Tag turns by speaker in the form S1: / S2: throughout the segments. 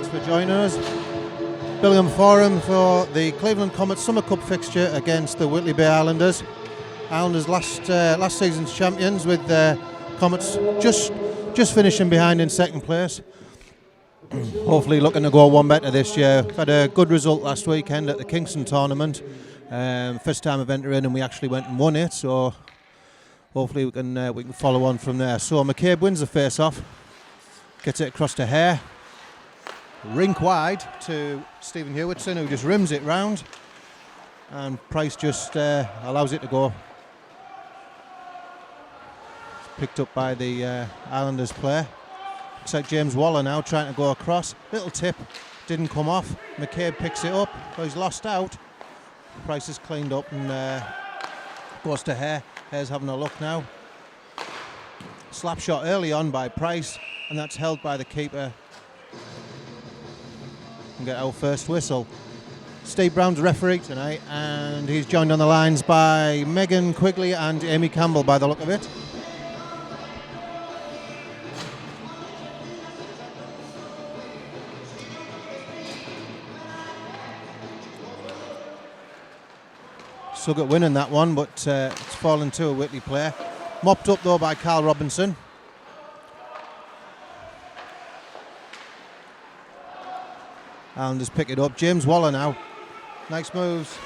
S1: for joining us. Billingham Forum for the Cleveland Comets Summer Cup fixture against the Whitley Bay Islanders. Islanders last season's champions, with Comets just finishing behind in second place. Hopefully looking to go one better this year. We've had a good result last weekend at the Kingston tournament. First time of entering, and we actually went and won it, so hopefully we can follow on from there. So McCabe wins the face-off, gets it across to Hare, rink wide to Stephen Hewitson, who just rims it round, and Price just allows it to go. It's picked up by the Islanders player. Looks like James Waller now trying to go across. Little tip, didn't come off. McCabe picks it up, but he's lost out. Price is cleaned up and goes to Hare. Hare's having a look now. Slap shot early on by Price, and that's held by the keeper. And get our first whistle. Steve Brown's referee tonight, and he's joined on the lines by Megan Quigley and Amy Campbell by the look of it. Sugget winning that one, but it's fallen to a Whitley player. Mopped up though by Carl Robinson. Islanders pick it up. James Waller now. Nice moves.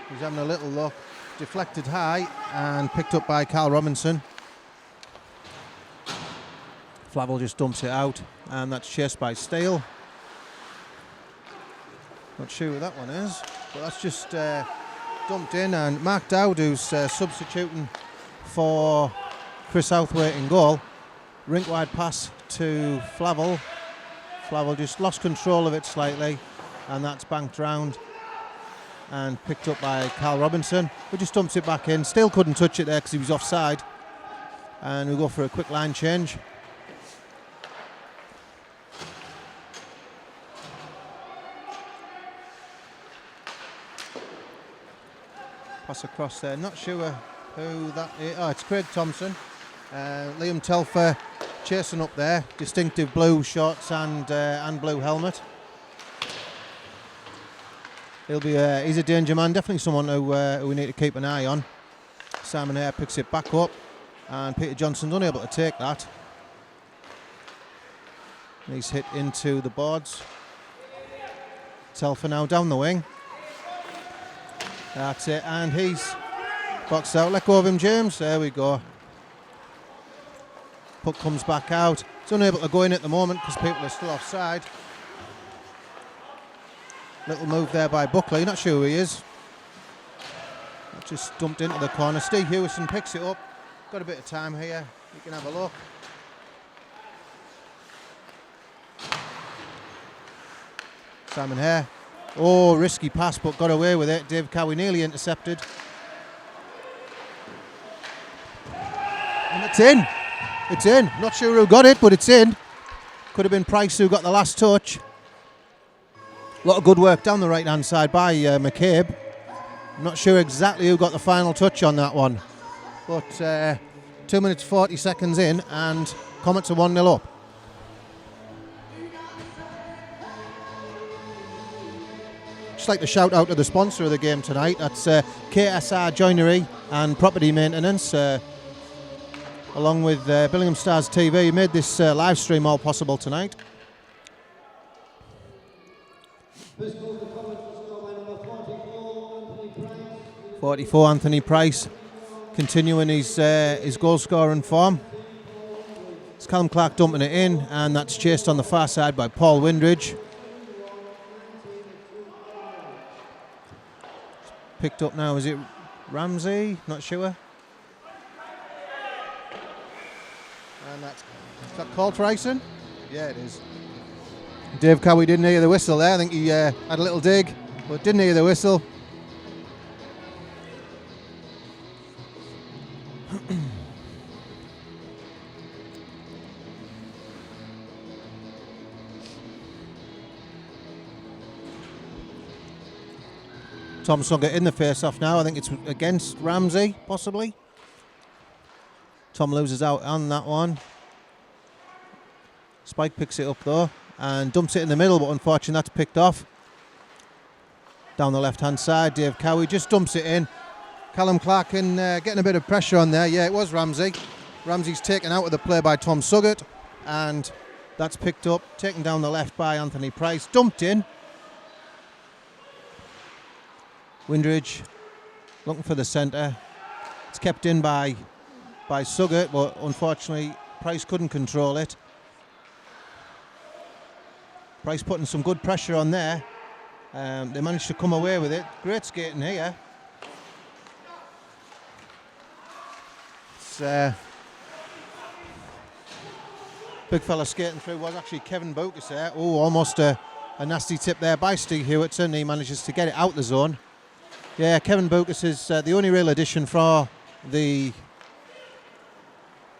S1: He's having a little look. Deflected high and picked up by Carl Robinson. Flavel just dumps it out, and that's chased by Steele. Not sure who that one is, but that's just dumped in, and Mark Dowd, who's substituting for Chris Southwaite in goal. Rink wide pass to Flavel. Flavel just lost control of it slightly, and that's banked round and picked up by Carl Robinson, who just dumps it back in. Steele couldn't touch it there because he was offside, and we'll go for a quick line change. Pass across there, not sure who that is. Oh, it's Craig Thompson. Liam Telfer chasing up there, distinctive blue shorts and blue helmet. He's a danger man, definitely someone who we need to keep an eye on. Simon Hare picks it back up, and Peter Johnson's unable to take that. He's hit into the boards. Telfer now down the wing. That's it, and he's boxed out. Let go of him, James. There we go. Puck comes back out. He's unable to go in at the moment because people are still offside. Little move there by Buckley. Not sure who he is. Just dumped into the corner. Steve Hewison picks it up. Got a bit of time here. You can have a look. Simon Hare. Oh, risky pass, but got away with it. Dave Cowie nearly intercepted. And it's in. It's in. Not sure who got it, but it's in. Could have been Price who got the last touch. A lot of good work down the right-hand side by McCabe. I'm not sure exactly who got the final touch on that one. But 2 minutes 40 seconds in, and Comets are 1-0 up. Just like to shout out to the sponsor of the game tonight. That's KSR Joinery and Property Maintenance, along with Billingham Stars TV, who made this live stream all possible tonight. 44 Anthony Price, continuing his goal scoring form. It's Callum Clark dumping it in, and that's chased on the far side by Paul Windridge. Picked up now, is it Ramsey? Not sure. And is that Cole Tryson? Yeah, it is. Dave Cowie didn't hear the whistle there. I think he had a little dig, but didn't hear the whistle. Tom Sugget in the face-off now. I think it's against Ramsey, possibly. Tom loses out on that one. Spike picks it up though and dumps it in the middle, but unfortunately that's picked off. Down the left hand side, Dave Cowie just dumps it in. Callum Clark getting a bit of pressure on there. Yeah, it was Ramsey. Ramsey's taken out of the play by Tom Suggett, and that's picked up, taken down the left by Anthony Price, dumped in. Windridge looking for the centre. It's kept in by Suggett, but unfortunately Price couldn't control it. Price putting some good pressure on there. They managed to come away with it. Great skating here. It's big fella skating through was actually Kevin Bokus there. Oh, almost a nasty tip there by Steve Hewitson. He manages to get it out the zone. Yeah, Kevin Bokus is the only real addition for the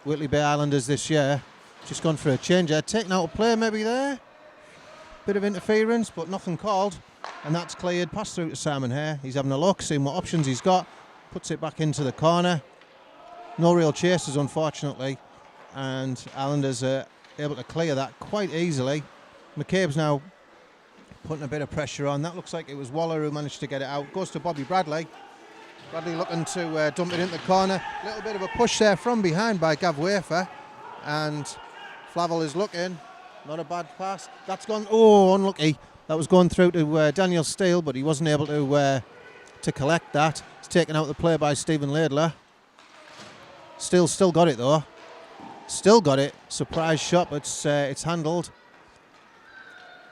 S1: Whitley Bay Islanders this year. Just gone for a change there. Taking out a play maybe there. Bit of interference, but nothing called. And that's cleared. Pass through to Simon Hare. He's having a look, seeing what options he's got. Puts it back into the corner. No real chasers, unfortunately. And Islanders are able to clear that quite easily. McCabe's now putting a bit of pressure on. That looks like it was Waller who managed to get it out. Goes to Bobby Bradley. Bradley looking to dump it into the corner. A little bit of a push there from behind by Gav Wafer. And Flavel is looking. Not a bad pass. That's gone. Oh, unlucky. That was going through to Daniel Steele, but he wasn't able to collect that. It's taken out the play by Stephen Laidler. Steele still got it though. Still got it. Surprise shot, but it's handled.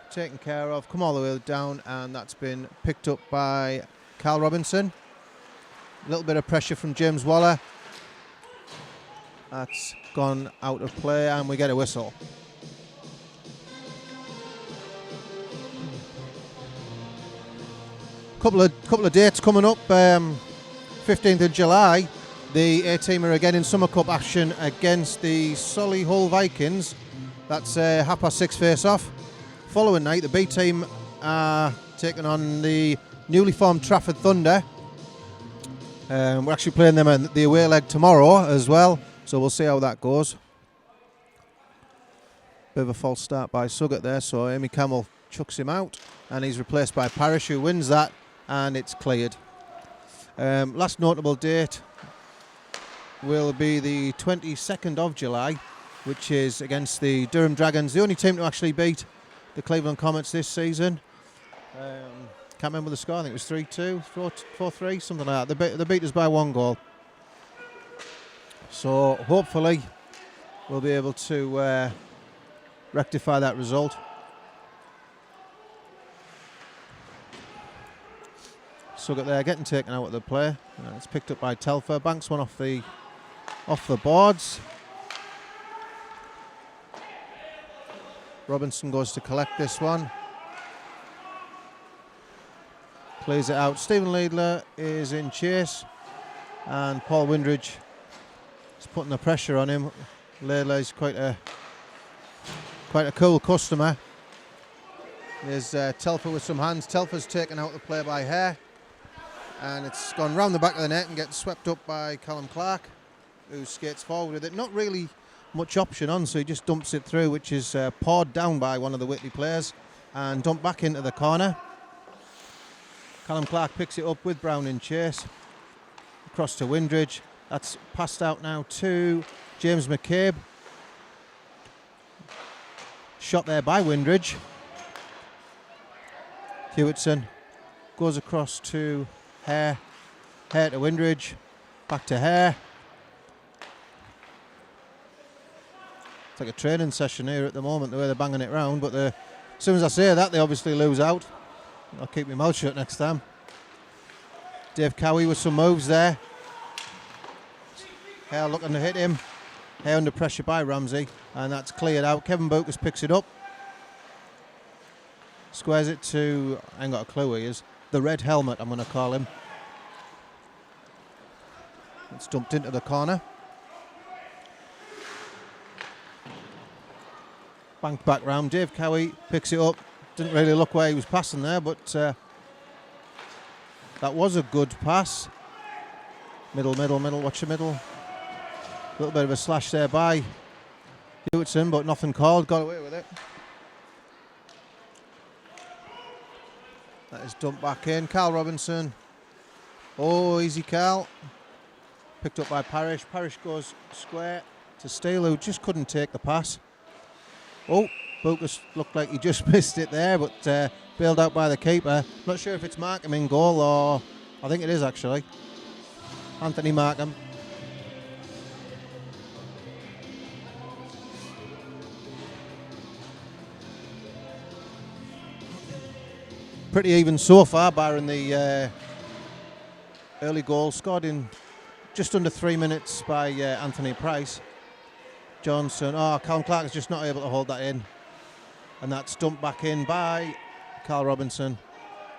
S1: Taken care of. Come all the way down, and that's been picked up by Carl Robinson. A little bit of pressure from James Waller. That's gone out of play, and we get a whistle. Couple of dates coming up. 15th of July, the A-team are again in Summer Cup action against the Solihull Vikings. That's 6:30 face-off. Following night, the B-team are taking on the newly formed Trafford Thunder. We're actually playing them in the away leg tomorrow as well, so we'll see how that goes. Bit of a false start by Suggett there, so Amy Campbell chucks him out, and he's replaced by Parrish, who wins that, and it's cleared. Last notable date will be the 22nd of July, which is against the Durham Dragons, the only team to actually beat the Cleveland Comets this season. Can't remember the score. I think it was 3-2, 4-3, something like that. They beat us by 1 goal. So hopefully we'll be able to rectify that result. Suggett there getting taken out of the play. It's picked up by Telfer. Banks one off the boards. Robinson goes to collect this one. Plays it out. Stephen Laidler is in chase, and Paul Windridge is putting the pressure on him. Laidler is quite a cool customer. There's Telfer with some hands. Telfer's taken out the play by Hare, and it's gone round the back of the net and gets swept up by Callum Clark, who skates forward with it. Not really much option on, so he just dumps it through, which is pawed down by one of the Whitley players and dumped back into the corner. Callum Clark picks it up with Brown in chase. Across to Windridge. That's passed out now to James McCabe. Shot there by Windridge. Hewitson goes across to Hare. Hare to Windridge. Back to Hare. It's like a training session here at the moment, the way they're banging it round, but as soon as I say that, they obviously lose out. I'll keep my mouth shut next time. Dave Cowie with some moves there. Hare looking to hit him. Hare under pressure by Ramsey, and that's cleared out. Kevin Bokus picks it up. Squares it to, I ain't got a clue who he is. The Red Helmet, I'm going to call him. It's dumped into the corner. Banked back round. Dave Cowie picks it up. Didn't really look where he was passing there, but that was a good pass. Middle, watch the middle. A little bit of a slash there by Hewitson, but nothing called. Got away with it. That is dumped back in. Carl Robinson. Oh, easy Carl. Picked up by Parrish. Parrish goes square to Steele, who just couldn't take the pass. Oh, Bucas looked like he just missed it there, but bailed out by the keeper. Not sure if it's Markham in goal, or I think it is actually. Anthony Markham. Pretty even so far, barring the early goal scored in just under 3 minutes by Anthony Price. Johnson, Callum Clark is just not able to hold that in. And that's dumped back in by Carl Robinson.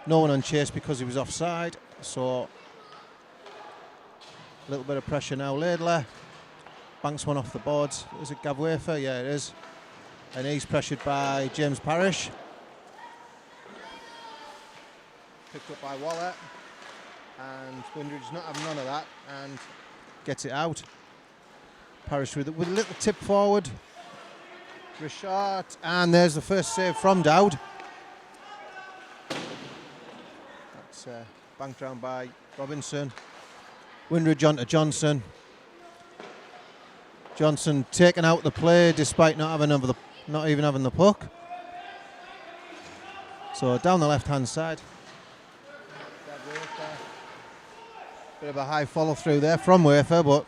S1: No one on chase because he was offside. So a little bit of pressure now. Laidler banks one off the boards. Is it Gavwafer? Yeah, it is. And he's pressured by James Parrish. Picked up by Waller. And Windridge's not having none of that and gets it out. Parrish with a little tip forward. Richard, and there's the first save from Dowd. That's banked round by Robinson. Windridge onto Johnson. Johnson taken out the play despite not even having the puck. So down the left-hand side. Bit of a high follow through there from Wafer, but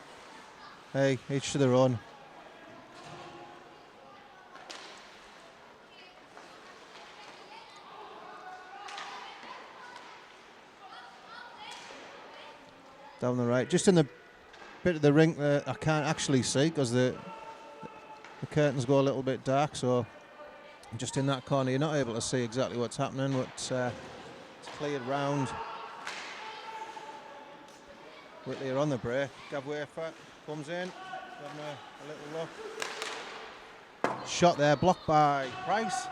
S1: hey, each to their own. Down the right, just in the bit of the rink that I can't actually see because the curtains go a little bit dark, so just in that corner you're not able to see exactly what's happening, but it's cleared round. Whitley are on the break. Gavwafer comes in, having a little look. Shot there, blocked by Price.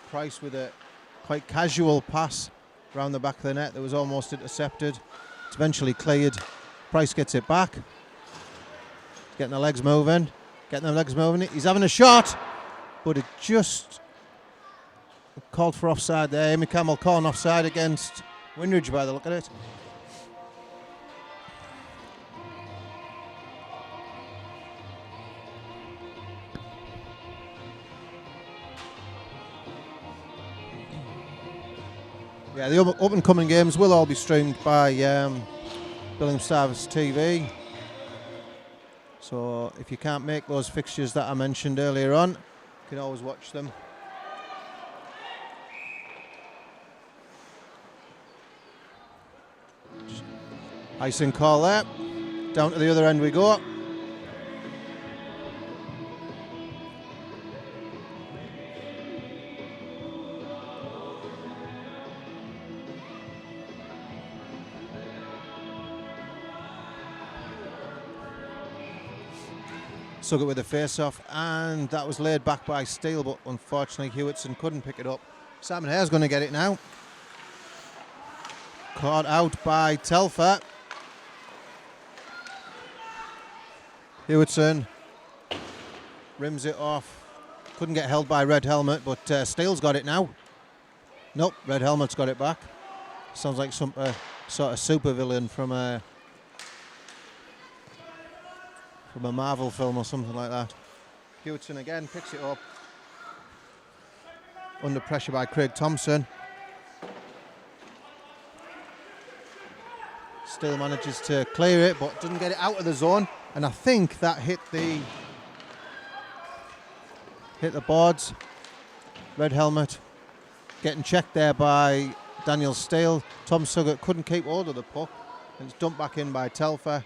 S1: Price with a quite casual pass around the back of the net that was almost intercepted. It's eventually cleared. Price gets it back. Getting the legs moving. He's having a shot, but it just called for offside there. Amy Campbell calling offside against Windridge by the look of it. Yeah, the up and coming games will all be streamed by BSTV. So if you can't make those fixtures that I mentioned earlier on, you can always watch them. Icing call there. Down to the other end we go. Suggett with the face-off, and that was laid back by Steele, but unfortunately Hewitson couldn't pick it up. Simon Hare's going to get it now. Caught out by Telfer. Hewitson rims it off. Couldn't get held by Red Helmet, but Steele's got it now. Nope, Red Helmet's got it back. Sounds like some sort of supervillain from a Marvel film or something like that. Hewitson again picks it up. Under pressure by Craig Thompson. Steele manages to clear it, but doesn't get it out of the zone. And I think that hit the boards. Red Helmet getting checked there by Daniel Steele. Tom Suggett couldn't keep hold of the puck, and it's dumped back in by Telfer.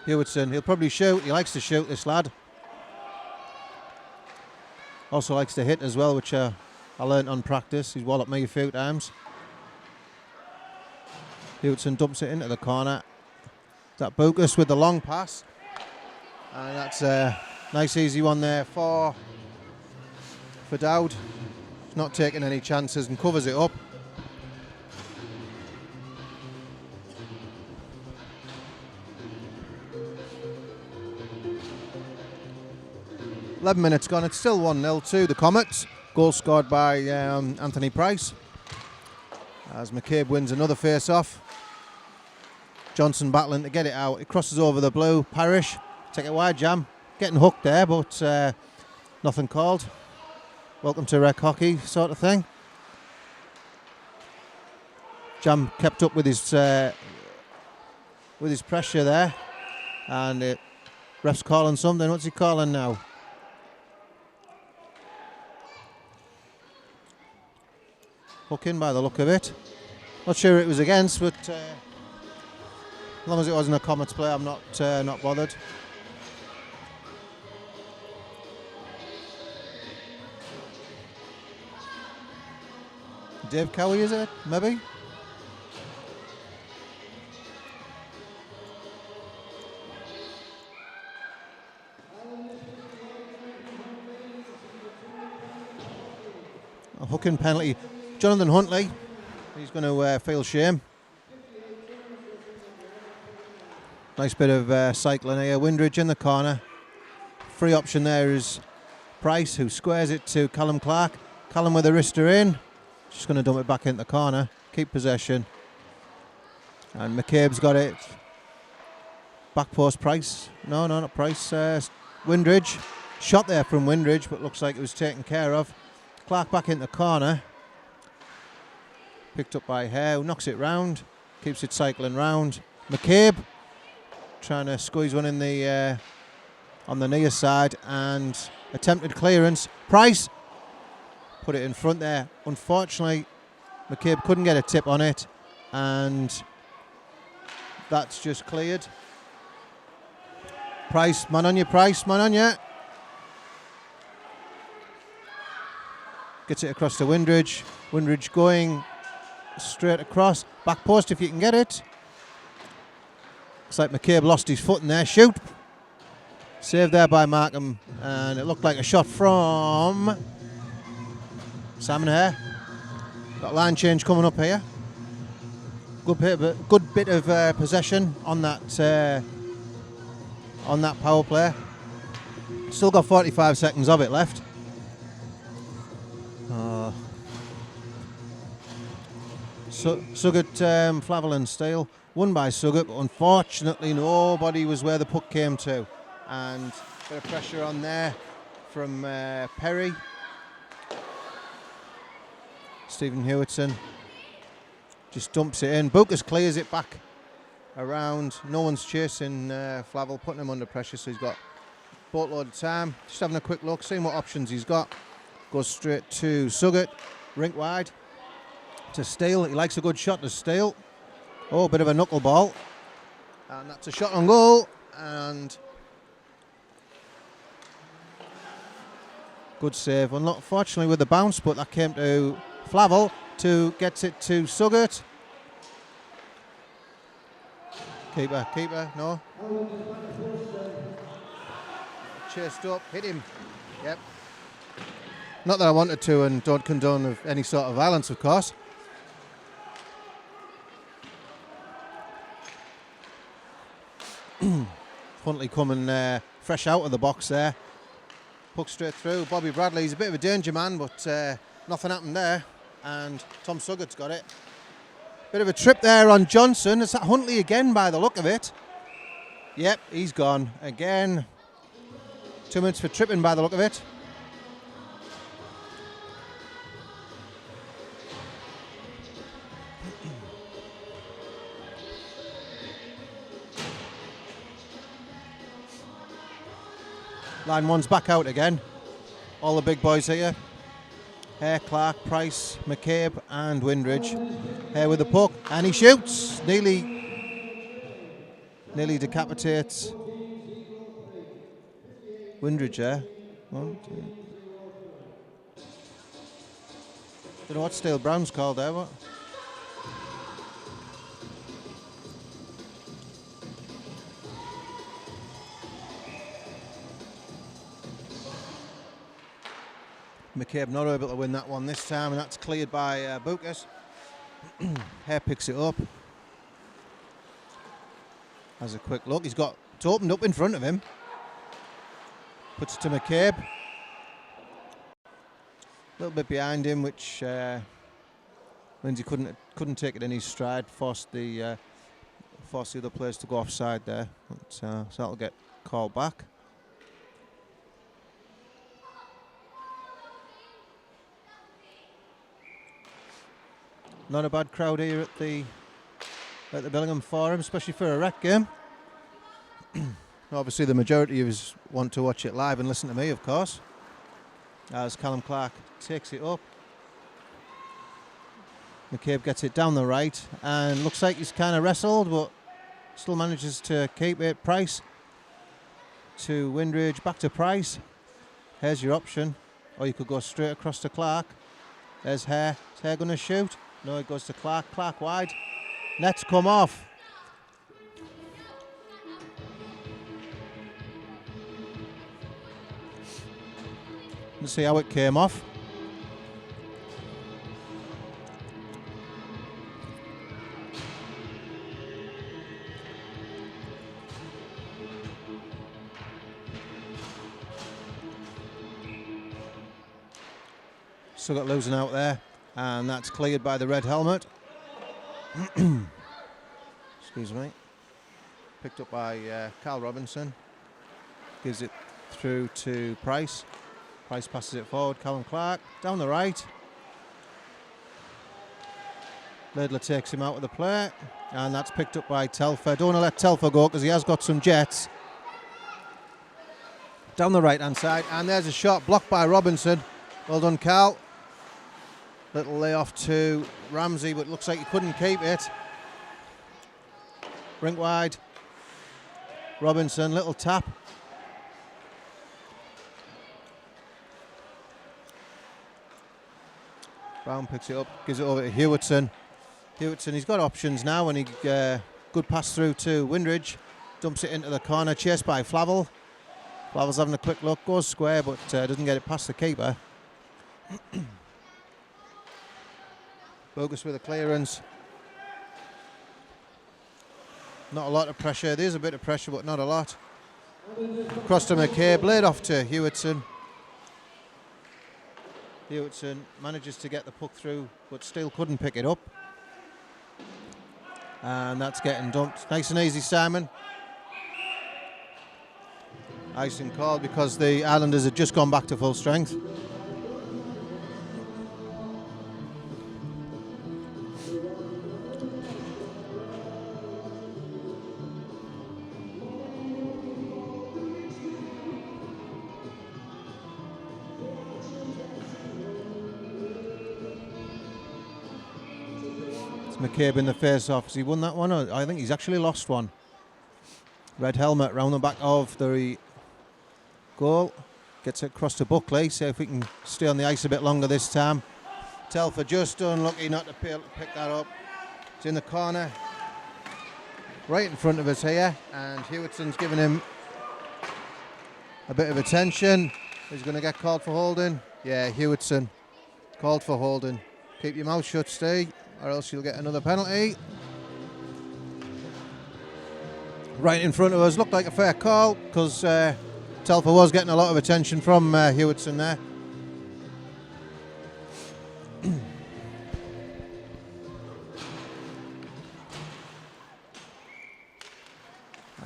S1: Hewitson, he'll probably shoot. He likes to shoot, this lad. Also likes to hit as well, which I learnt on practice. He's walloped me a few times. Hewitson dumps it into the corner. That Bucas with the long pass. And that's a nice easy one there for Dowd. He's not taking any chances and covers it up. 11 minutes gone. It's still 1-0 to the Comets. Goal scored by Anthony Price. As McCabe wins another face-off. Johnson battling to get it out. It crosses over the blue. Parrish, take it wide, Jam. Getting hooked there, but nothing called. Welcome to rec hockey sort of thing. Jam kept up with his pressure there. And ref's calling something. What's he calling now? Hook in by the look of it. Not sure it was against, but as long as it wasn't a Comets play, I'm not bothered. Dave Cowie, is it? Maybe? A hooking penalty. Jonathan Huntley, he's going to feel shame. Nice bit of cycling here. Windridge in the corner. Free option there is Price, who squares it to Callum Clark. Callum with a wrister in. Just going to dump it back into the corner. Keep possession. And McCabe's got it. Back post Price. No, not Price. Windridge. Shot there from Windridge, but looks like it was taken care of. Clark back in the corner. Picked up by Hare, who knocks it round. Keeps it cycling round. McCabe trying to squeeze one in the on the near side, and attempted clearance. Price put it in front there. Unfortunately, McCabe couldn't get a tip on it, and that's just cleared. Price, man on you, Price, man on you. Gets it across to Windridge. Windridge going straight across. Back post if you can get it. Looks like McCabe lost his foot in there. Shoot. Saved there by Markham. And it looked like a shot from Simon Hare. Got line change coming up here. Good bit of possession on that power play. Still got 45 seconds of it left. Suggett, Flavel and Steele, won by Suggett, but unfortunately nobody was where the puck came to. And a bit of pressure on there from Perry. Stephen Hewitson just dumps it in. Bukas clears it back around. No one's chasing Flavel, putting him under pressure, so he's got a boatload of time. Just having a quick look, seeing what options he's got. Goes straight to Suggett, rink wide. To Steele, he likes a good shot to Steele. Oh, a bit of a knuckleball. And that's a shot on goal. And good save. Unfortunately with the bounce, but that came to Flavel, to gets it to Suggett. Keeper, no. Chased up, hit him. Yep. Not that I wanted to, and don't condone of any sort of violence, of course. Huntley coming fresh out of the box there. Puck straight through. Bobby Bradley's a bit of a danger man, but nothing happened there. And Tom Suggett's got it. Bit of a trip there on Johnson. It's at Huntley again by the look of it. Yep, he's gone again. 2 minutes for tripping by the look of it. Line one's back out again. All the big boys here. Hare, Clark, Price, McCabe and Windridge. Hare with the puck and he shoots. Nearly decapitates Windridge there. 1, 2. Don't know what Steele Brown's called there. What? McCabe not able to win that one this time, and that's cleared by Bukas. Hare picks it up. Has a quick look. He's got it opened up in front of him. Puts it to McCabe. A little bit behind him, which means he couldn't take it in his stride. Forced the other players to go offside there. But, so that'll get called back. Not a bad crowd here at the Billingham Forum, especially for a rec game. Obviously, the majority of us want to watch it live and listen to me, of course. As Callum Clark takes it up. McCabe gets it down the right and looks like he's kind of wrestled, but still manages to keep it. Price to Windridge, back to Price. Here's your option. Or you could go straight across to Clark. There's Hare. Is Hare going to shoot? No, it goes to Clark. Clark wide. Net's come off. Let's see how it came off. Still got losing out there, and that's cleared by the red helmet. Excuse me. Picked up by Carl Robinson. Gives it through to Price. Price passes it forward. Callum Clark down the right. Laidler takes him out of the play, and that's picked up by Telfer. Don't want to let Telfer go because he has got some jets. Down the right hand side, and there's a shot blocked by Robinson. Well done, Carl. Little layoff to Ramsey, but looks like he couldn't keep it. Rink wide. Robinson, little tap. Brown picks it up, gives it over to Hewitson. Hewitson, he's got options now, and he good pass through to Windridge. Dumps it into the corner, chased by Flavel. Flavel's having a quick look, goes square, but doesn't get it past the keeper. Bogus with a clearance. Not a lot of pressure. There's a bit of pressure, but not a lot. Cross to McCabe, laid off to Hewitson. Hewitson manages to get the puck through, but still couldn't pick it up. And that's getting dumped. Nice and easy, Simon. Icing called because the Islanders had just gone back to full strength. McCabe in the face-off. Has he won that one? I think he's actually lost one. Red helmet round the back of the goal. Gets it across to Buckley. See if we can stay on the ice a bit longer this time. Telfer just unlucky not to pick that up. It's in the corner. Right in front of us here. And Hewitson's giving him a bit of attention. He's going to get called for holding. Yeah, Hewitson called for holding. Keep your mouth shut, Steve, or else you'll get another penalty. Right in front of us, looked like a fair call because Telfer was getting a lot of attention from Hewitson there.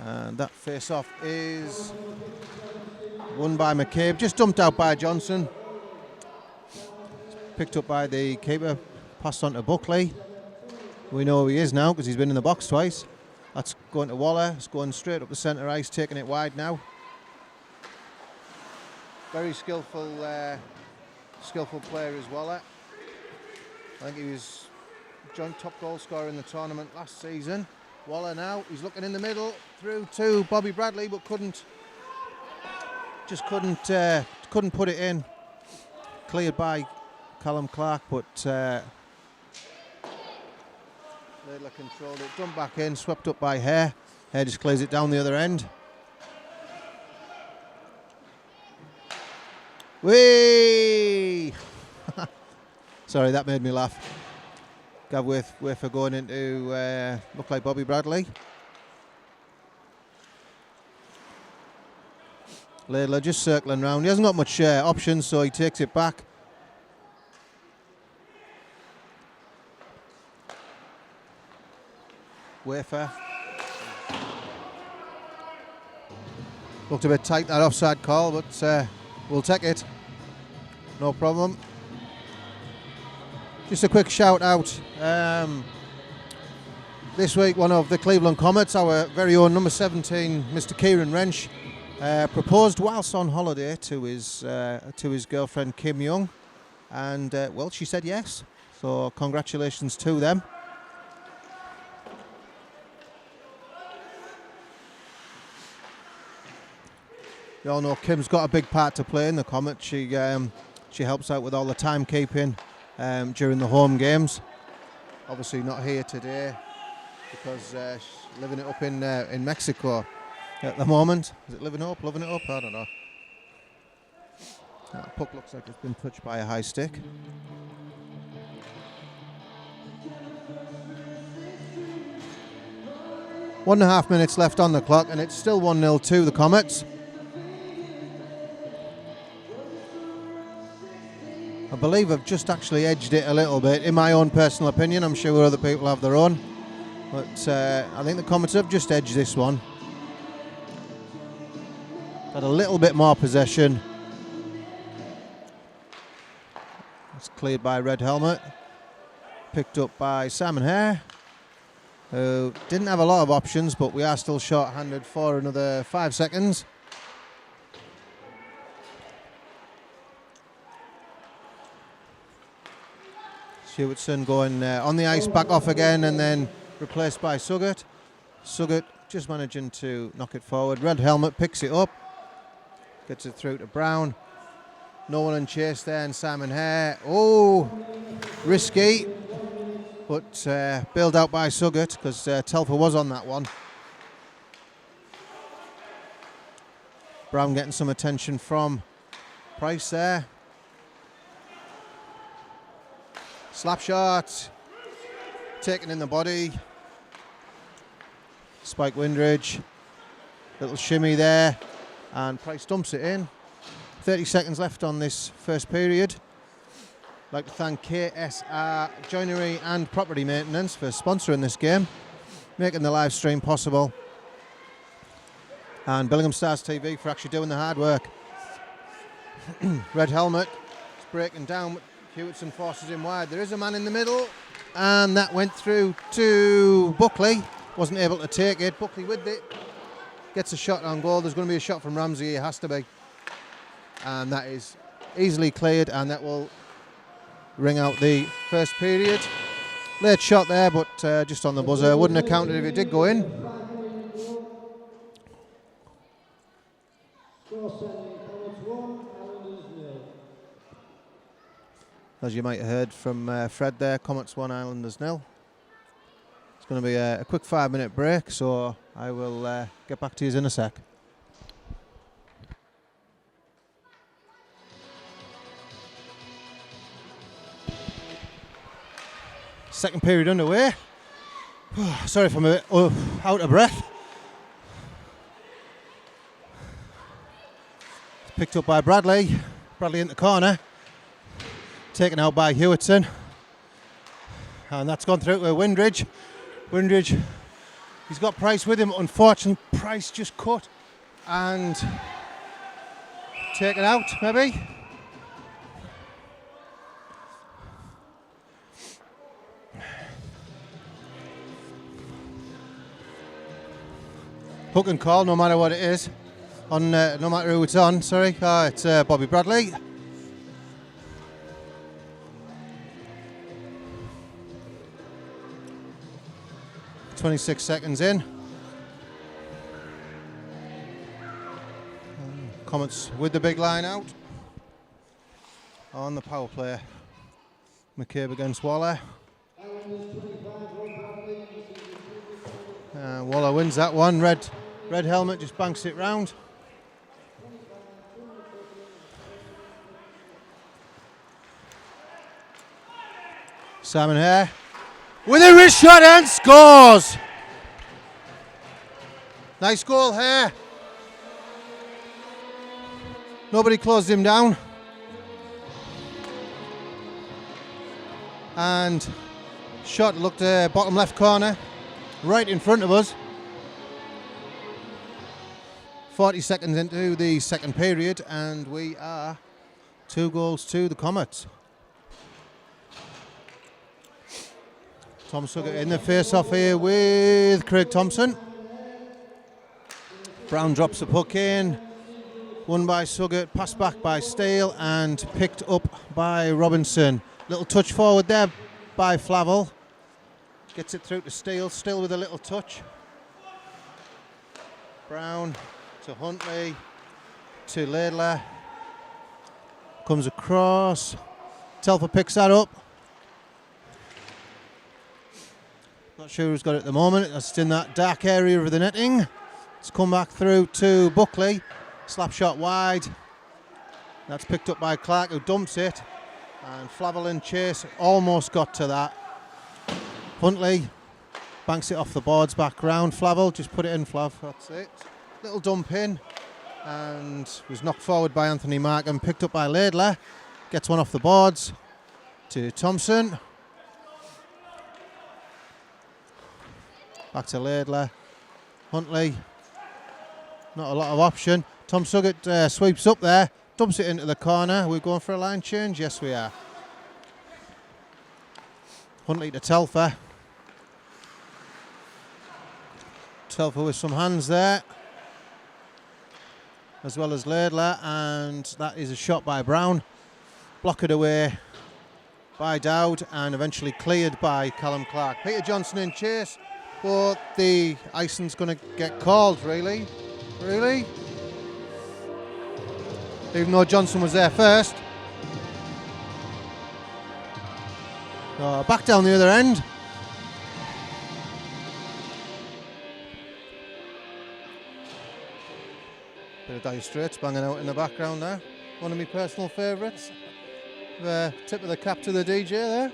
S1: And that face-off is won by McCabe, just dumped out by Johnson. Picked up by the keeper, passed on to Buckley. We know who he is now because he's been in the box twice. That's going to Waller. It's going straight up the centre ice, taking it wide now. Very skillful player as Waller. I think he was joint top goal scorer in the tournament last season. Waller now, he's looking in the middle, through to Bobby Bradley, but couldn't put it in. Cleared by Callum Clark, but Laidler controlled it, dumped back in, swept up by Hare. Hare just clears it down the other end. Whee! Sorry, that made me laugh. Gav Wafer going into look like Bobby Bradley. Laidler just circling round. He hasn't got much options, so he takes it back. Wafer. Looked a bit tight, that offside call, but we'll take it. No problem. Just a quick shout out. This week, one of the Cleveland Comets, our very own number 17, Mr. Kieran Wrench, proposed whilst on holiday to his girlfriend Kim Young, and well, she said yes. So congratulations to them. You all know Kim's got a big part to play in the Comet. She helps out with all the timekeeping during the home games. Obviously not here today because she's living it up in Mexico at the moment. Is it living it up? I don't know. That puck looks like it's been touched by a high stick. One and a half minutes left on the clock, and it's still 1-0 to the Comets. I believe I've just actually edged it a little bit, in my own personal opinion. I'm sure other people have their own. But I think the Comets have just edged this one. Got a little bit more possession. It's cleared by Red Helmet. Picked up by Simon Hare, who didn't have a lot of options, but we are still short-handed for another 5 seconds. Stewartson going on the ice, back off again, and then replaced by Suggett. Suggett just managing to knock it forward. Red Helmet picks it up, gets it through to Brown. No one in chase there, and Simon Hare. Oh, risky, but bailed out by Suggett because Telfer was on that one. Brown getting some attention from Price there. Slap shot, taken in the body. Spike Windridge, little shimmy there, and Price dumps it in. 30 seconds left on this first period. I'd like to thank KSR Joinery and Property Maintenance for sponsoring this game, making the live stream possible, and Billingham Stars TV for actually doing the hard work. Red Helmet is breaking down. Hewitson forces him wide. There is a man in the middle, and that went through to Buckley. Wasn't able to take it. Buckley with it. Gets a shot on goal. There's going to be a shot from Ramsey. It has to be. And that is easily cleared, and that will ring out the first period. Late shot there, but just on the buzzer. Wouldn't have counted if it did go in. As you might have heard from Fred there, Comets 1, Islanders 0. It's going to be a quick 5-minute break, so I will get back to you in a sec. Second period underway. Sorry if I'm a bit out of breath. It's picked up by Bradley. Bradley in the corner. Taken out by Hewitson. And that's gone through to Windridge. Windridge, he's got Price with him. Unfortunately, Price just cut and taken out, maybe. Hook and call, no matter what it is. On no matter who it's on. Sorry, it's Bobby Bradley. .26 seconds in. Comets with the big line out. On the power play. McCabe against Waller. Waller wins that one. Red Helmet just banks it round. Simon Hare with a wrist shot and scores. Nice goal here. Nobody closed him down. And shot looked bottom left corner, right in front of us. 40 seconds into the second period, and we are 2 goals to the Comets. Tom Suggett in the face-off here with Craig Thompson. Brown drops the puck in. Won by Suggett, passed back by Steele, and picked up by Robinson. Little touch forward there by Flavel. Gets it through to Steele, still with a little touch. Brown to Huntley, to Laidler. Comes across. Telfer picks that up. Not sure who's got it at the moment. That's in that dark area of the netting. It's come back through to Buckley. Slap shot wide. That's picked up by Clark, who dumps it. And Flavel and Chase almost got to that. Huntley banks it off the boards back round. Flavel, just put it in, Flav. That's it. Little dump in. And was knocked forward by Anthony Markham. Picked up by Laidler. Gets one off the boards to Thompson. Back to Laidler. Huntley. Not a lot of option. Tom Suggett sweeps up there. Dumps it into the corner. We're going for a line change? Yes, we are. Huntley to Telfer. Telfer with some hands there, as well as Laidler, and that is a shot by Brown. Blocked away by Dowd and eventually cleared by Callum Clark. Peter Johnson in chase, but the icing's going to get called, really? Really? Even though Johnson was there first. Back down the other end. Bit of Dire Straits banging out in the background there. One of my personal favourites. Tip of the cap to the DJ there.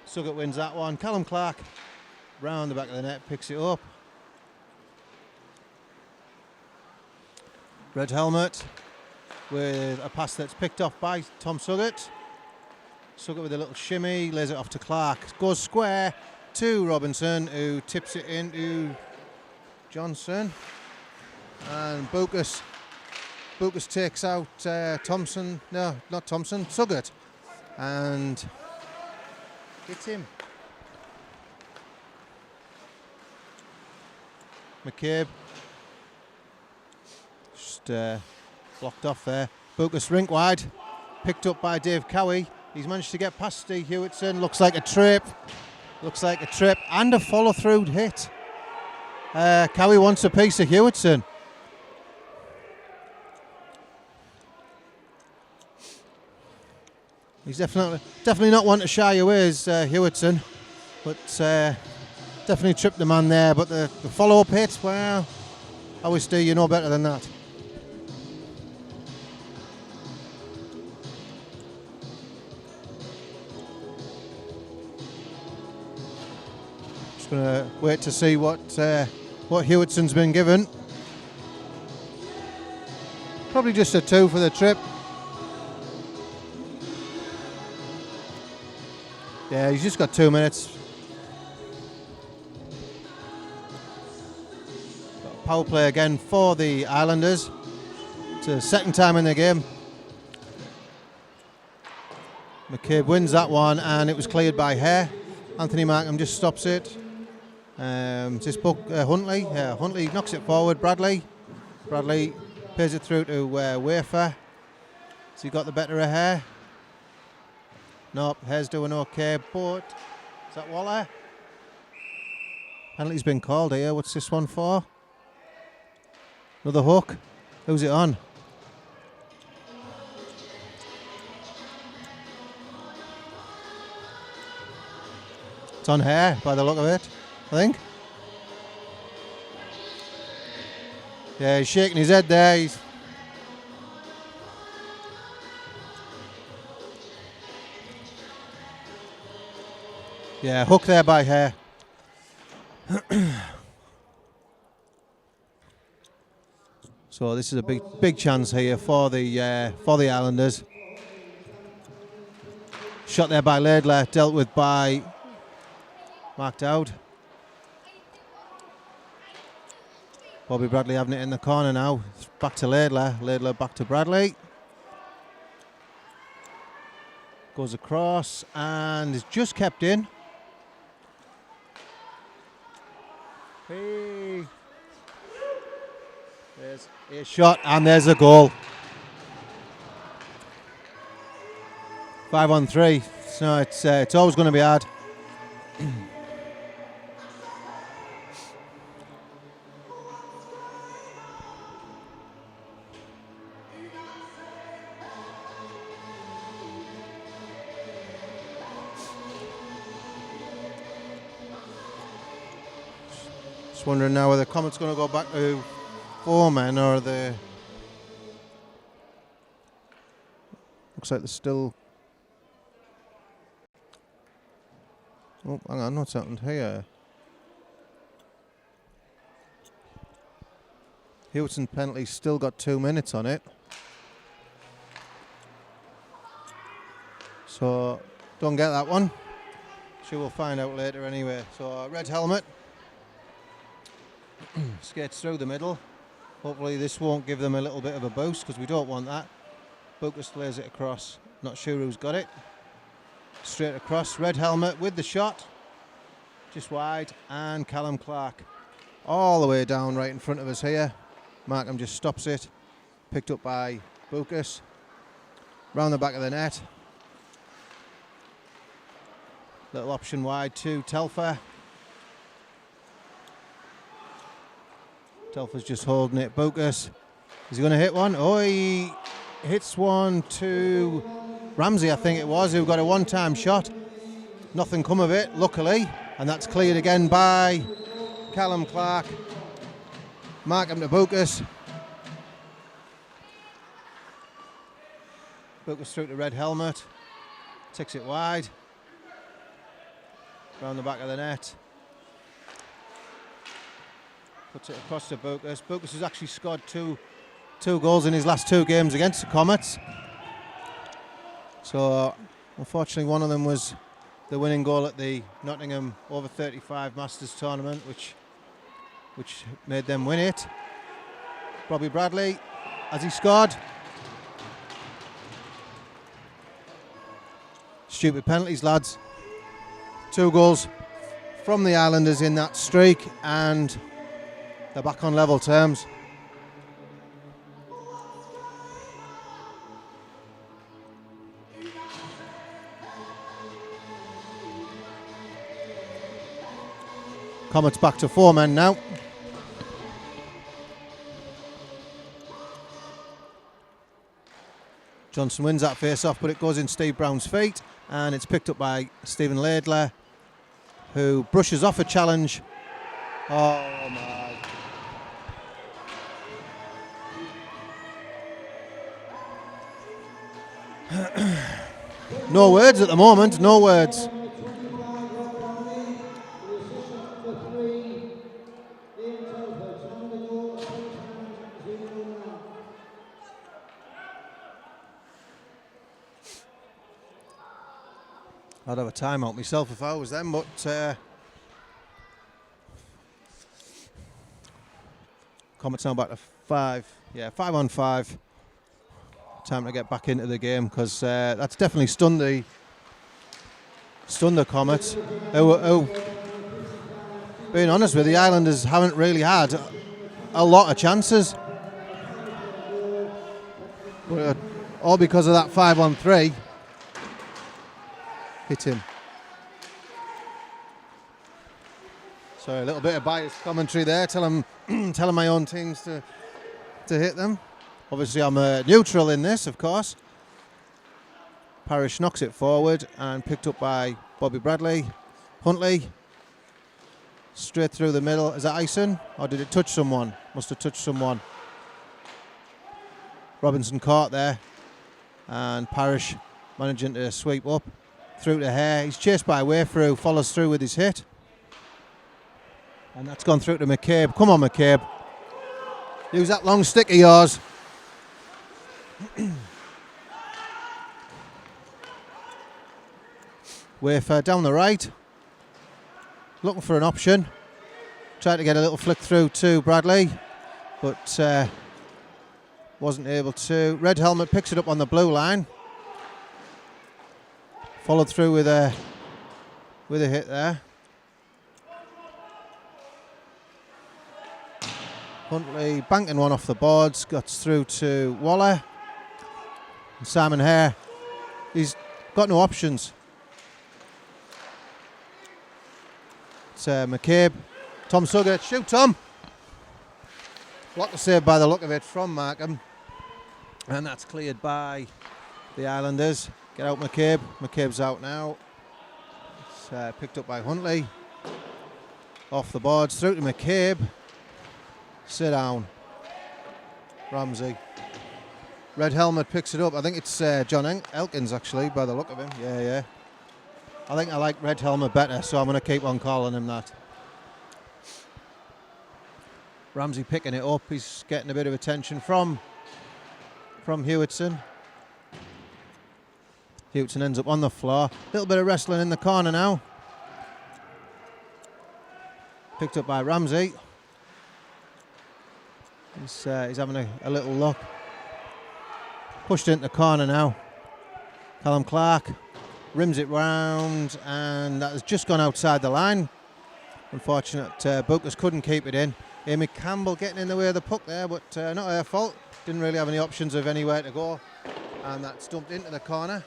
S1: Suggett wins that one. Callum Clark round the back of the net, picks it up. Red helmet with a pass that's picked off by Tom Suggett. Suggett with a little shimmy, lays it off to Clark. Goes square to Robinson, who tips it into Johnson. And Bucas takes out Thompson. No, not Thompson, Suggett. And hits him. McCabe. Just blocked off there. Bucas rink wide. Picked up by Dave Cowie. He's managed to get past Steve Hewitson. Looks like a trip. Looks like a trip and a follow-through hit. Cowie wants a piece of Hewitson. He's definitely not one to shy away, is Hewitson. But definitely tripped the man there. But the follow-up hit, well, I always do, you know better than that. Just going to wait to see what Hewitson's been given. Probably just a 2 for the trip. Yeah, he's just got 2 minutes. Power play again for the Islanders. It's the second time in the game. McCabe wins that one, and it was cleared by Hare. Anthony Markham just stops it. Huntley. Yeah, Huntley knocks it forward. Bradley pays it through to Wafer. Has he got the better of Hare? Nope, Hare's doing okay, but is that Waller? Penalty's been called here. What's this one for? Another hook. Who's it on? It's on Hare by the look of it, I think. Yeah, he's shaking his head there. Yeah, hook there by Hare. So this is a big chance here for the Islanders. Shot there by Laidler, dealt with by Mark Dowd. Bobby Bradley having it in the corner now. Back to Laidler. Laidler back to Bradley. Goes across and is just kept in. Hey. There's a shot and there's a goal. 5-on-3. So it's always going to be hard. Just wondering now whether Comets going to go back to 4 men or the. Looks like they're still. Oh, hang on, what's happened here? Hewitson penalty still got 2 minutes on it. So, don't get that one. Sure, we'll find out later anyway. So, red helmet. Skates through the middle. Hopefully this won't give them a little bit of a boost because we don't want that. Buckus plays it across. Not sure who's got it. Straight across. Red helmet with the shot. Just wide. And Callum Clark all the way down right in front of us here. Markham just stops it. Picked up by Buckus. Round the back of the net. Little option wide to Telfer. Telfer's just holding it. Buckus. Is he going to hit one? Oh, he hits one to Ramsey, I think it was, who got a one-time shot. Nothing come of it, luckily. And that's cleared again by Callum Clark. Markham to Buckus. Buckus through to red helmet. Takes it wide. Round the back of the net. Puts it across to Buckus. Buckus has actually scored two goals in his last 2 games against the Comets. So, unfortunately, one of them was the winning goal at the Nottingham over 35 Masters tournament, which made them win it. Bobby Bradley, has he scored? Stupid penalties, lads. 2 goals from the Islanders in that streak, and they're back on level terms. Comets back to 4 men now. Johnson wins that face-off, but it goes in Steve Brown's feet, and it's picked up by Stephen Laidler, who brushes off a challenge. Oh my. No words at the moment, no words. I'd have a timeout myself if I was them, but Comets now back to 5. Yeah, 5-on-5. Time to get back into the game because that's definitely stunned the Comets. Who, being honest with you, the Islanders haven't really had a lot of chances. But, all because of that 5-on-3. Hit him. So a little bit of biased commentary there, telling my own teams to hit them. Obviously I'm neutral in this, of course. Parrish knocks it forward and picked up by Bobby Bradley. Huntley, straight through the middle. Is that Ison? Or did it touch someone? Must have touched someone. Robinson caught there. And Parrish managing to sweep up. Through to Hare. He's chased by Waythrough, follows through with his hit. And that's gone through to McCabe. Come on, McCabe. Use that long stick of yours. Wafer down the right. Looking for an option. Tried to get a little flick through to Bradley, but wasn't able to. Red Helmet picks it up on the blue line. Followed through with a hit there. Huntley banking one off the boards, got through to Waller. And Simon Hare, he's got no options. It's McCabe. Tom Suggett, shoot Tom! Block the save by the look of it from Markham. And that's cleared by the Islanders. Get out McCabe. McCabe's out now. It's picked up by Huntley. Off the boards, through to McCabe. Sit down. Ramsey. Red Helmet picks it up. I think it's John Elkins actually, by the look of him. Yeah. I think I like Red Helmet better, so I'm going to keep on calling him that. Ramsey picking it up. He's getting a bit of attention from Hewitson. Hewitson ends up on the floor. A little bit of wrestling in the corner now. Picked up by Ramsey. He's having a little look. Pushed into the corner now. Callum Clark rims it round, and that has just gone outside the line. Unfortunate, Bookers couldn't keep it in. Amy Campbell getting in the way of the puck there, but not her fault. Didn't really have any options of anywhere to go, and that's dumped into the corner.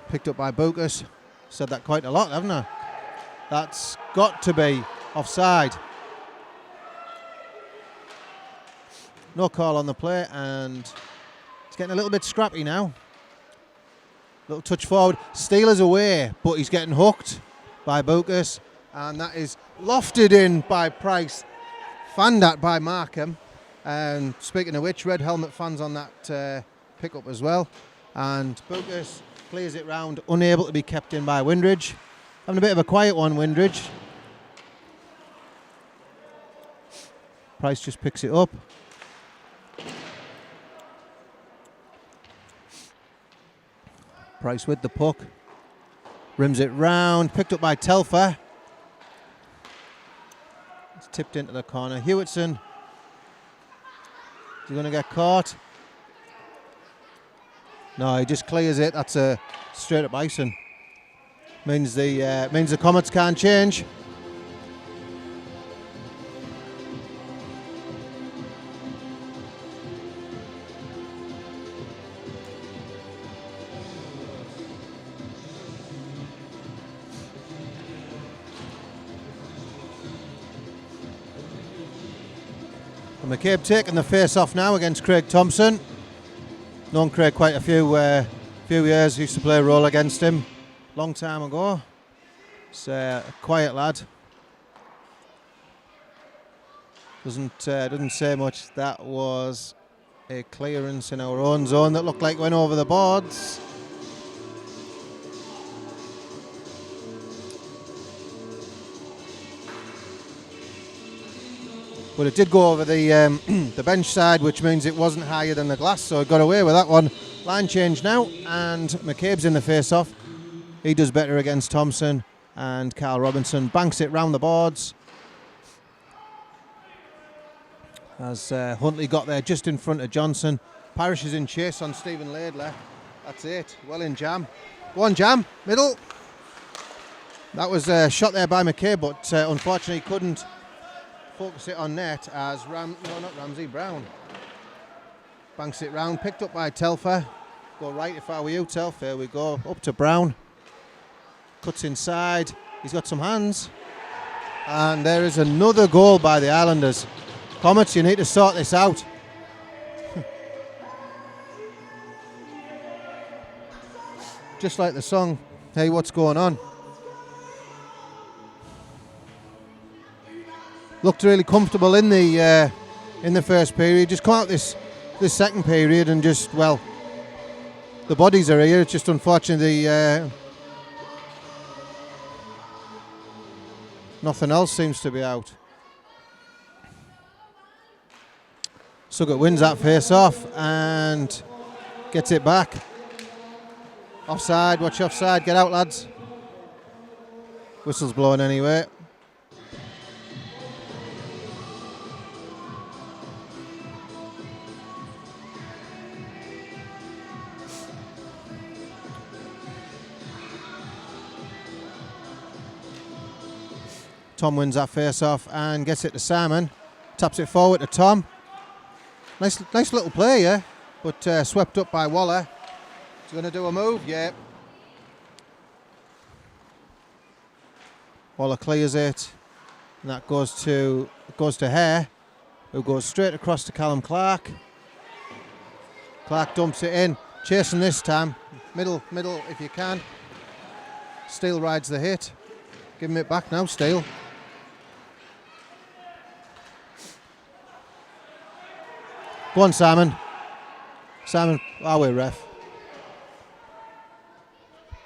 S1: Picked up by Bookers. Said that quite a lot, haven't I? That's got to be offside. No call on the play, and it's getting a little bit scrappy now. Little touch forward. Steelers away, but he's getting hooked by Bookers, and that is lofted in by Price. Fanned at by Markham. And speaking of which, Red Helmet fans on that pickup as well. And Bookers clears it round, unable to be kept in by Windridge. Having a bit of a quiet one, Windridge. Price just picks it up. Price with the puck. Rims it round. Picked up by Telfer. It's tipped into the corner. Hewitson. Is he going to get caught? No, he just clears it. That's a straight up icing. Means the Comets can't change. McCabe taking the face off now against Craig Thompson. Known Craig quite a few years. Used to play a role against him long time ago. He's a quiet lad. Doesn't say much. That was a clearance in our own zone that looked like went over the boards. But it did go over the bench side, which means it wasn't higher than the glass, so it got away with that one. Line change now, and McCabe's in the face-off. He does better against Thompson, and Carl Robinson banks it round the boards. As Huntley got there just in front of Johnson. Parrish is in chase on Stephen Laidler. That's it. Well in jam. Go on, jam. Middle. That was shot there by McCabe, but unfortunately couldn't focus it on net as Brown banks it round, picked up by Telfer. Go right if I were you, Telfer. Here we go, up to Brown. Cuts inside. He's got some hands. And there is another goal by the Islanders. Comets, you need to sort this out. Just like the song, Hey, What's Going On? Looked really comfortable in the first period. Just come out this second period and just, well, the bodies are here. It's just unfortunately nothing else seems to be out. Suggett wins that face-off and gets it back. Offside, watch offside, get out lads. Whistle's blowing anyway. Tom wins that face-off and gets it to Simon. Taps it forward to Tom. Nice little play, yeah, but swept up by Waller. He's going to do a move, yeah. Waller clears it, and that goes to Hare, who goes straight across to Callum Clark. Clark dumps it in, chasing this time. Middle if you can. Steele rides the hit. Give him it back now, Steele. Go on, Simon. Simon, we're ref.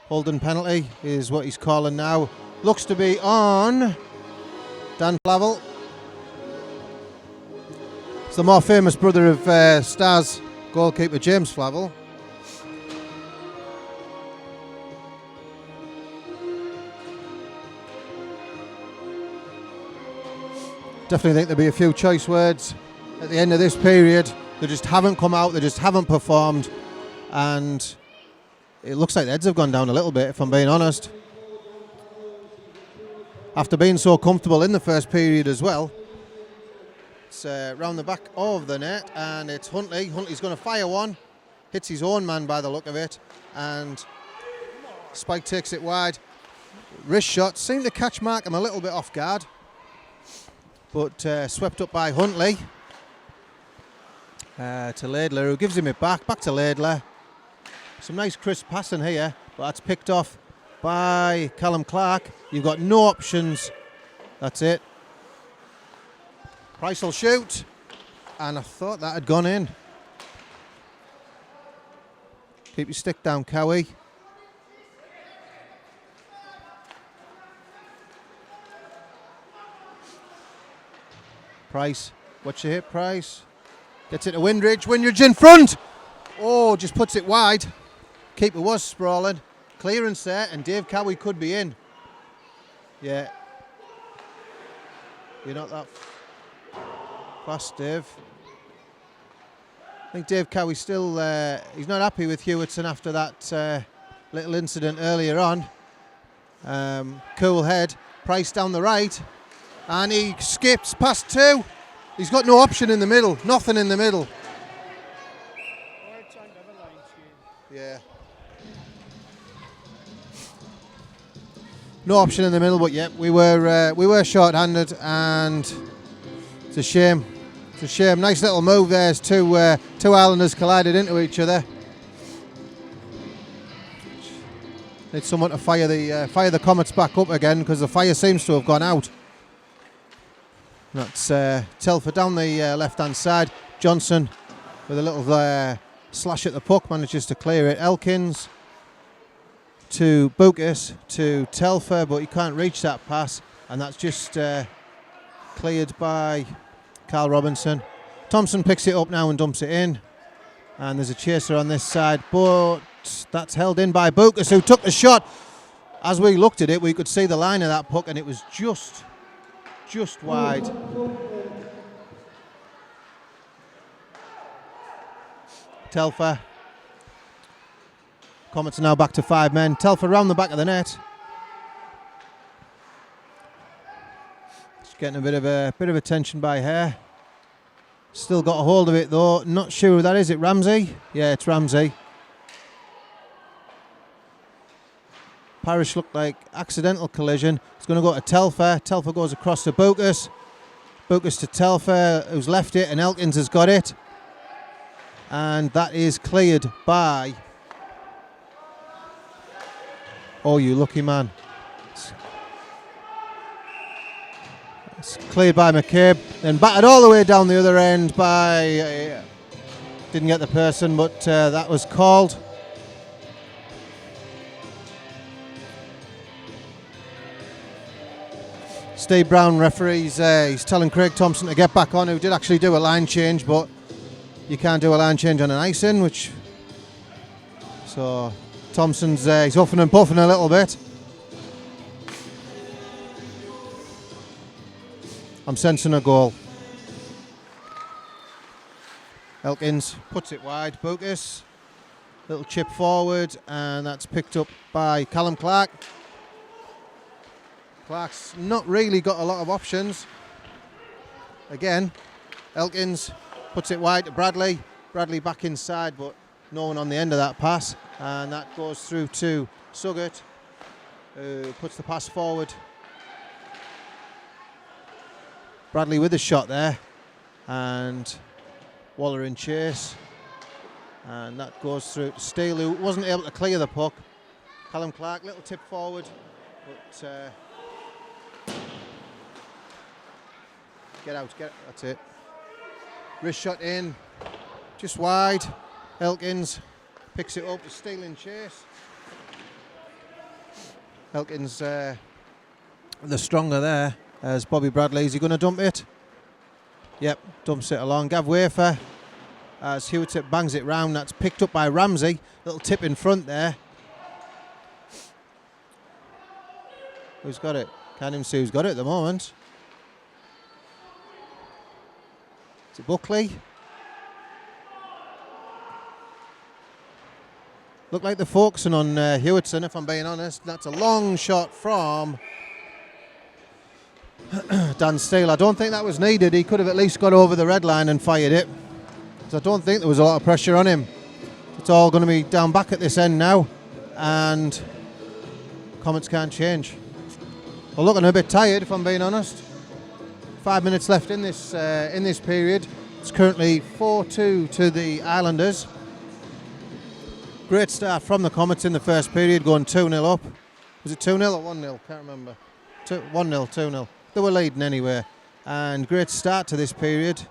S1: Holden penalty is what he's calling now. Looks to be on Dan Flavel. It's the more famous brother of Stars goalkeeper James Flavel. Definitely think there'll be a few choice words at the end of this period. They just haven't come out, they just haven't performed, and it looks like the heads have gone down a little bit, if I'm being honest. After being so comfortable in the first period as well. It's round the back of the net, and it's Huntley. Huntley's going to fire one, hits his own man by the look of it, and Spike takes it wide. Wrist shot, seemed to catch Markham a little bit off guard, but swept up by Huntley. To Laidler, who gives him it back to Laidler. Some nice crisp passing here, but that's picked off by Callum Clark. You've got no options. That's it. Price will shoot, and I thought that had gone in. Keep your stick down, Cowie. Price, watch your hit, Price. Gets it to Windridge. Windridge in front. Oh, just puts it wide. Keeper was sprawling. Clearance there, and Dave Cowie could be in. Yeah. You're not that fast, Dave. I think Dave Cowie still, he's not happy with Hewitson after that little incident earlier on. Cool head. Price down the right. And he skips past two. He's got no option in the middle, nothing in the middle. Yeah. No option in the middle, but yeah, we were short-handed, and it's a shame. It's a shame. Nice little move there as two Islanders collided into each other. Need someone to fire the Comets back up again, because the fire seems to have gone out. That's Telfer down the left-hand side. Johnson with a little slash at the puck, manages to clear it. Elkins to Bucas to Telfer, but he can't reach that pass, and that's just cleared by Carl Robinson. Thompson picks it up now and dumps it in, and there's a chaser on this side, but that's held in by Bucas, who took the shot. As we looked at it, we could see the line of that puck, and it was just wide. Telfer. Comets are now back to 5 men. Telfer round the back of the net. Just getting a bit of attention by Hare. Still got a hold of it though. Not sure who that is. It Ramsey? Yeah, it's Ramsey. Parrish looked like accidental collision. It's going to go to Telfer. Telfer goes across to Bucas. Bucas to Telfer, who's left it, and Elkins has got it. And that is cleared by... Oh, you lucky man. It's cleared by McCabe. Then battered all the way down the other end by... didn't get the person, but that was called. Steve Brown referees, he's telling Craig Thompson to get back on, who did actually do a line change, but you can't do a line change on an icing, which so Thompson's he's huffing and puffing a little bit. I'm sensing a goal. Elkins puts it wide. Bucas, little chip forward, and that's picked up by Callum Clark. Clark's not really got a lot of options. Again, Elkins puts it wide to Bradley. Bradley back inside, but no one on the end of that pass. And that goes through to Suggett, who puts the pass forward. Bradley with the shot there. And Waller in chase. And that goes through to Steele, who wasn't able to clear the puck. Callum Clark, little tip forward. But get out, that's it. Wrist shot in, just wide. Elkins picks it up, Steele in chase. Elkins the stronger there as Bobby Bradley. Is he going to dump it? Yep, dumps it along. Gav Wafer as Hewitt bangs it round. That's picked up by Ramsey. Little tip in front there. Who's got it? Can't even see who's got it at the moment. Is it Buckley? Look like they're focusing on Hewitson, if I'm being honest. That's a long shot from Dan Steele. I don't think that was needed. He could have at least got over the red line and fired it. So I don't think there was a lot of pressure on him. It's all going to be down back at this end now, and Comets can't change. Well, looking a bit tired, if I'm being honest. 5 minutes left in this period. It's currently 4-2 to the Islanders. Great start from the Comets in the first period, going 2-0 up. Was it 2-0 or 1-0? Can't remember. 1-0, 2-0. They were leading anyway. And great start to this period.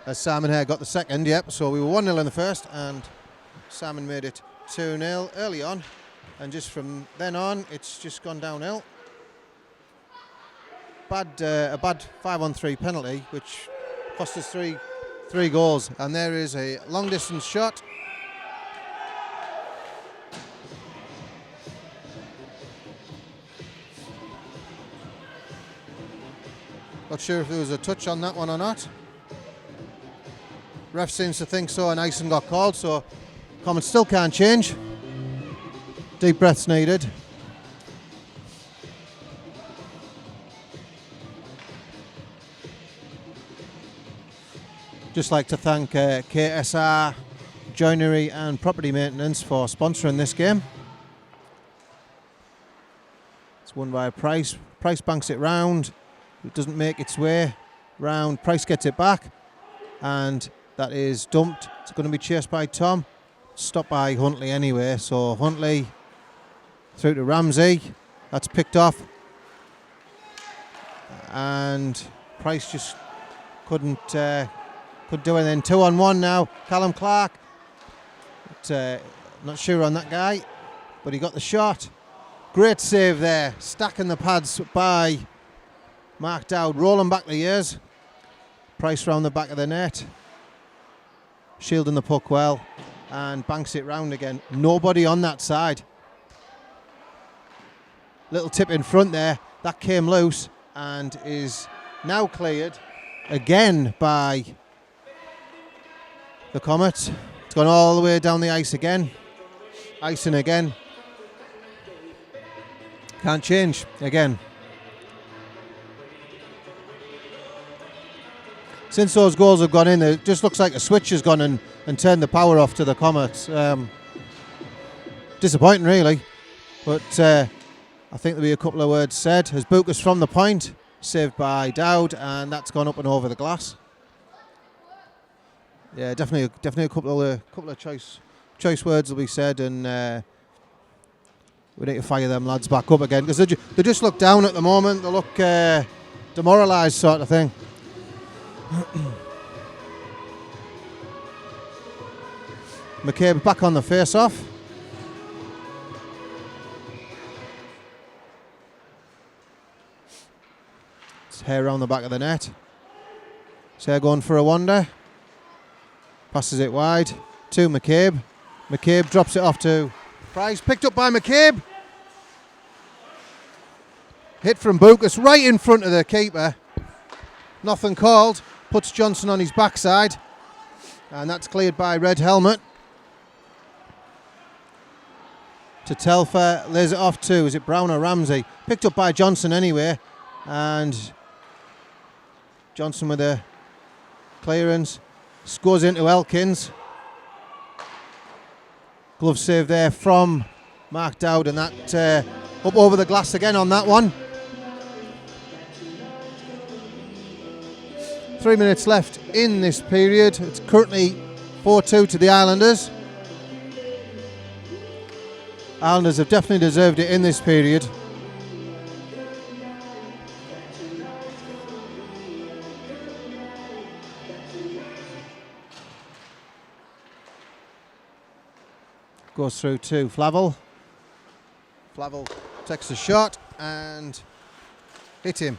S1: As Simon Hare got the second, yep. So we were 1-0 in the first, and Simon made it 2-0 early on. And just from then on, it's just gone downhill. A bad 5-on-3 penalty, which cost us three goals. And there is a long distance shot. Not sure if there was a touch on that one or not. Ref seems to think so, and icing got called, so Comets still can't change. Deep breaths needed. Just like to thank KSR Joinery and Property Maintenance for sponsoring this game. It's won by Price. Price banks it round. It doesn't make its way round. Price gets it back, and that is dumped. It's going to be chased by Tom. Stopped by Huntley anyway. So Huntley through to Ramsey. That's picked off, and Price just couldn't do anything. 2-on-1 now. Callum Clark. But, not sure on that guy, but he got the shot. Great save there. Stacking the pads by Mark Dowd, rolling back the years. Price round the back of the net. Shielding the puck well, and banks it round again. Nobody on that side. Little tip in front there. That came loose and is now cleared again by the Comets. It's gone all the way down the ice again. Icing again. Can't change again. Since those goals have gone in, it just looks like a switch has gone and turned the power off to the Comets. Disappointing, really. But I think there'll be a couple of words said. As Bucas from the point, saved by Dowd, and that's gone up and over the glass. Yeah, definitely a couple of choice words will be said, and we need to fire them lads back up again, because they just look down at the moment. They look demoralised, sort of thing. McCabe back on the face-off. It's Hare around the back of the net. Hare going for a wander. Passes it wide to McCabe. McCabe drops it off to Price. Picked up by McCabe. Hit from Bucas right in front of the keeper. Nothing called. Puts Johnson on his backside. And that's cleared by Red Helmet. To Telfer. Lays it off to, is it Brown or Ramsey? Picked up by Johnson anyway. And Johnson with a clearance. Scores into Elkins. Glove save there from Mark Dowd, and that up over the glass again on that one. 3 minutes left in this period. It's currently 4-2 to the Islanders. Islanders have definitely deserved it in this period. Goes through to Flavel. Flavel takes a shot and hit him.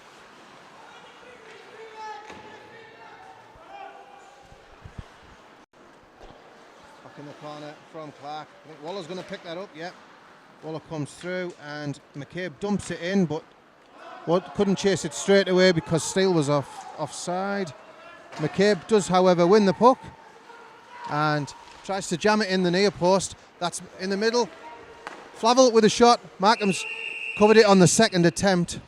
S1: Back in the corner from Clark. I think Waller's going to pick that up. Yep. Waller comes through and McCabe dumps it in, but couldn't chase it straight away because Steele was offside. McCabe does, however, win the puck and tries to jam it in the near post. That's in the middle. Flavel with a shot. Markham's covered it on the second attempt.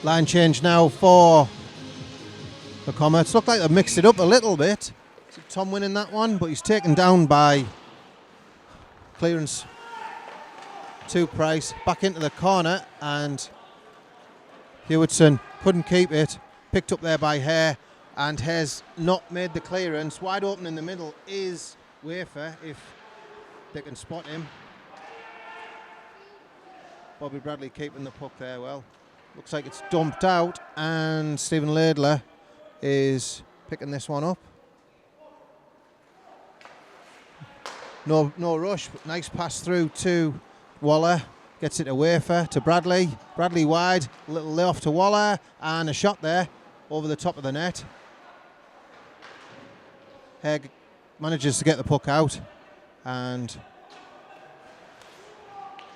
S1: Line change now for the Comets. Look like they've mixed it up a little bit. Tom winning that one, but he's taken down by clearance to Price. Back into the corner, and Hewitson couldn't keep it. Picked up there by Hare, and Hare's not made the clearance. Wide open in the middle is Wafer, if they can spot him. Bobby Bradley keeping the puck there well. Looks like it's dumped out, and Stephen Laidler is picking this one up. No rush, but nice pass through to Waller. Gets it to Wafer, to Bradley. Bradley wide, a little lay off to Waller, and a shot there over the top of the net. Hegg manages to get the puck out, and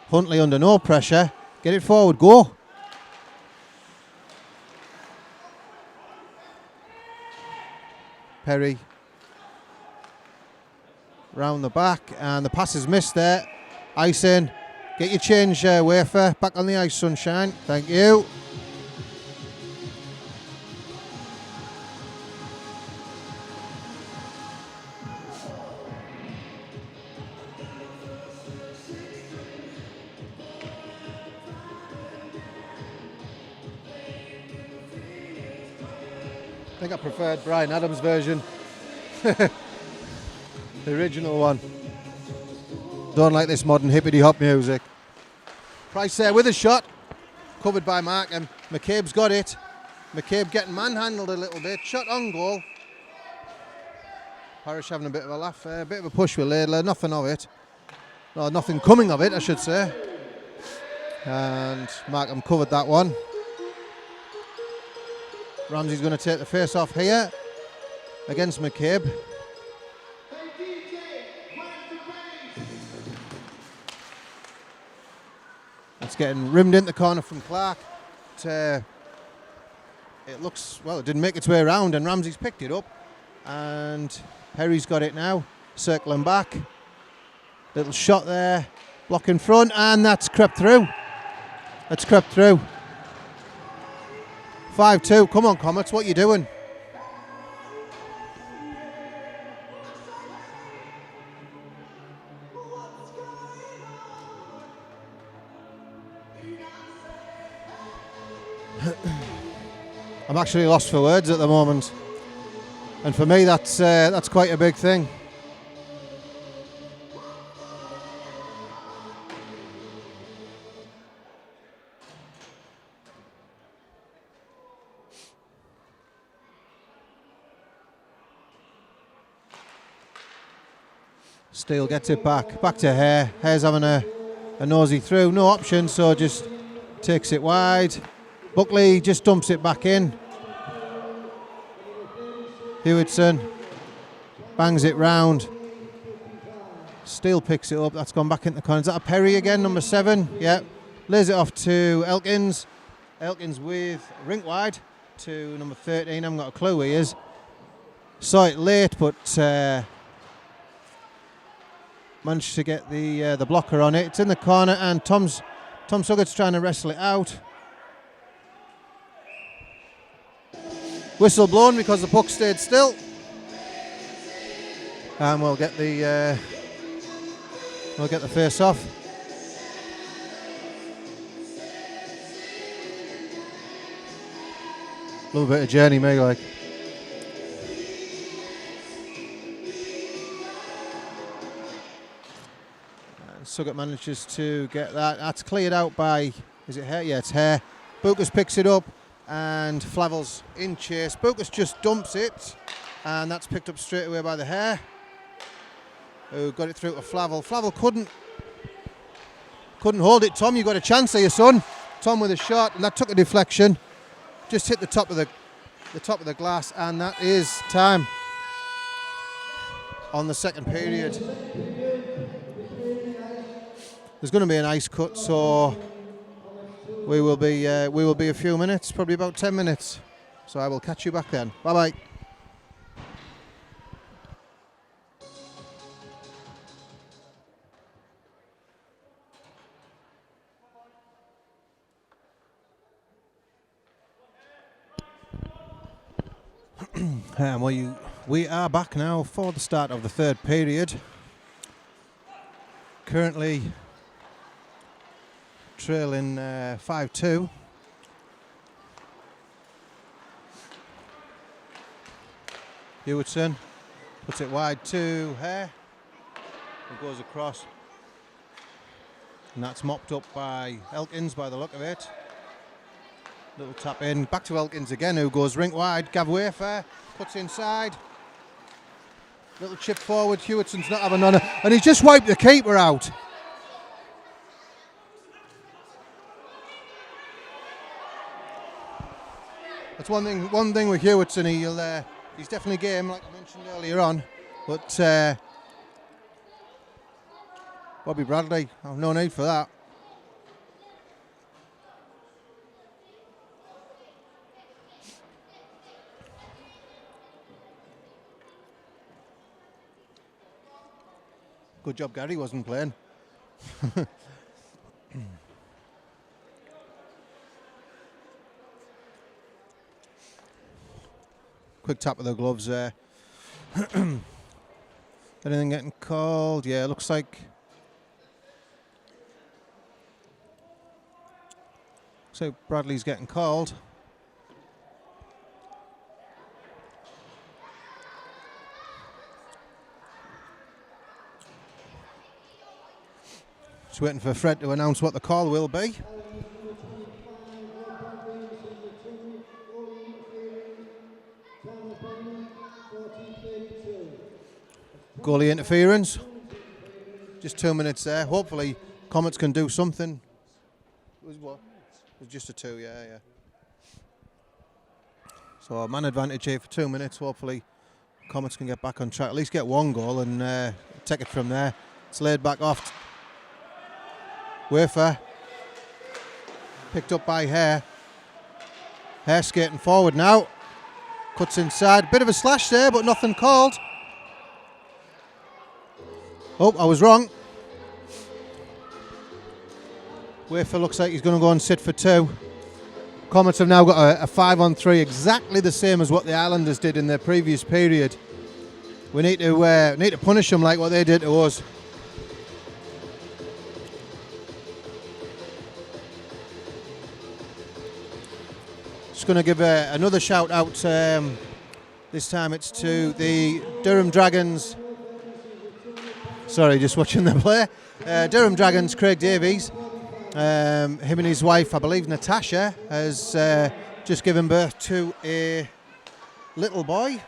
S1: Huntley under no pressure. Get it forward, go. Perry round the back, and the pass is missed there. Ice in. Get your change, Wafer. Back on the ice, Sunshine. Thank you. I think I preferred Brian Adams' version. The original one. Don't like this modern hippity-hop music. Price there with a shot. Covered by Markham. McCabe's got it. McCabe getting manhandled a little bit. Shot on goal. Parrish having a bit of a laugh there. A bit of a push with Laidler. Nothing of it. No, nothing coming of it, I should say. And Markham covered that one. Ramsey's going to take the face off here against McCabe. It's getting rimmed in the corner from Clark. It looks, well, it didn't make its way around, and Ramsey's picked it up. And Perry's got it now, circling back. Little shot there, block in front, and that's crept through. That's crept through. 5-2, come on Comets, what are you doing? I'm actually lost for words at the moment, and for me that's quite a big thing. Steele gets it back to Hare. Hare's having a nosy through, no option, so just takes it wide. Buckley just dumps it back in. Hewitson bangs it round. Steele picks it up. That's gone back into the corner. Is that a Perry again, number 7? Yeah. Lays it off to Elkins. Elkins with rink wide to number 13. I haven't got a clue who he is. Saw it late, but managed to get the blocker on it. It's in the corner, and Tom Suggart's trying to wrestle it out. Whistle blown because the puck stayed still, and we'll get the face off. A little bit of journey, me like. Suggett manages to get that. That's cleared out by, is it Hare? Yeah, it's Hare. Bucas picks it up, and Flavel's in chase. Bucas just dumps it, and that's picked up straight away by the Hare, who got it through to Flavel. Flavel couldn't hold it. Tom, you got a chance there, son. Tom with a shot, and that took a deflection. Just hit the top of the glass, and that is time on the second period. There's going to be an ice cut, so we will be a few minutes, probably about 10 minutes. So I will catch you back then. Bye bye. We are back now for the start of the third period. Currently trailing 5-2. Hewitson puts it wide to Hare, and goes across, and that's mopped up by Elkins by the look of it. Little tap in, back to Elkins again, who goes rink wide. Gav Wafer puts inside, little chip forward. Hewitson's not having none, and he's just wiped the keeper out. That's one thing with Hewitson. He's definitely game, like I mentioned earlier on. But Bobby Bradley, oh, no need for that. Good job Gary wasn't playing. Quick tap of the gloves there. Anything getting called? Yeah, looks like Bradley's getting called. Just waiting for Fred to announce what the call will be. Goalie interference. Just 2 minutes there. Hopefully Comets can do something. It was what? It was just a 2, yeah. So man advantage here for 2 minutes. Hopefully Comets can get back on track. At least get one goal and take it from there. It's laid back off. Wafer. Picked up by Hare. Hare skating forward now. Cuts inside. Bit of a slash there, but nothing called. Oh, I was wrong. Wafer looks like he's going to go and sit for 2. Comets have now got a 5-on-3, exactly the same as what the Islanders did in their previous period. We need to punish them like what they did to us. Just going to give another shout out. This time it's to the Durham Dragons. Sorry, just watching them play. Durham Dragons, Craig Davies. Him and his wife, I believe Natasha, has just given birth to a little boy.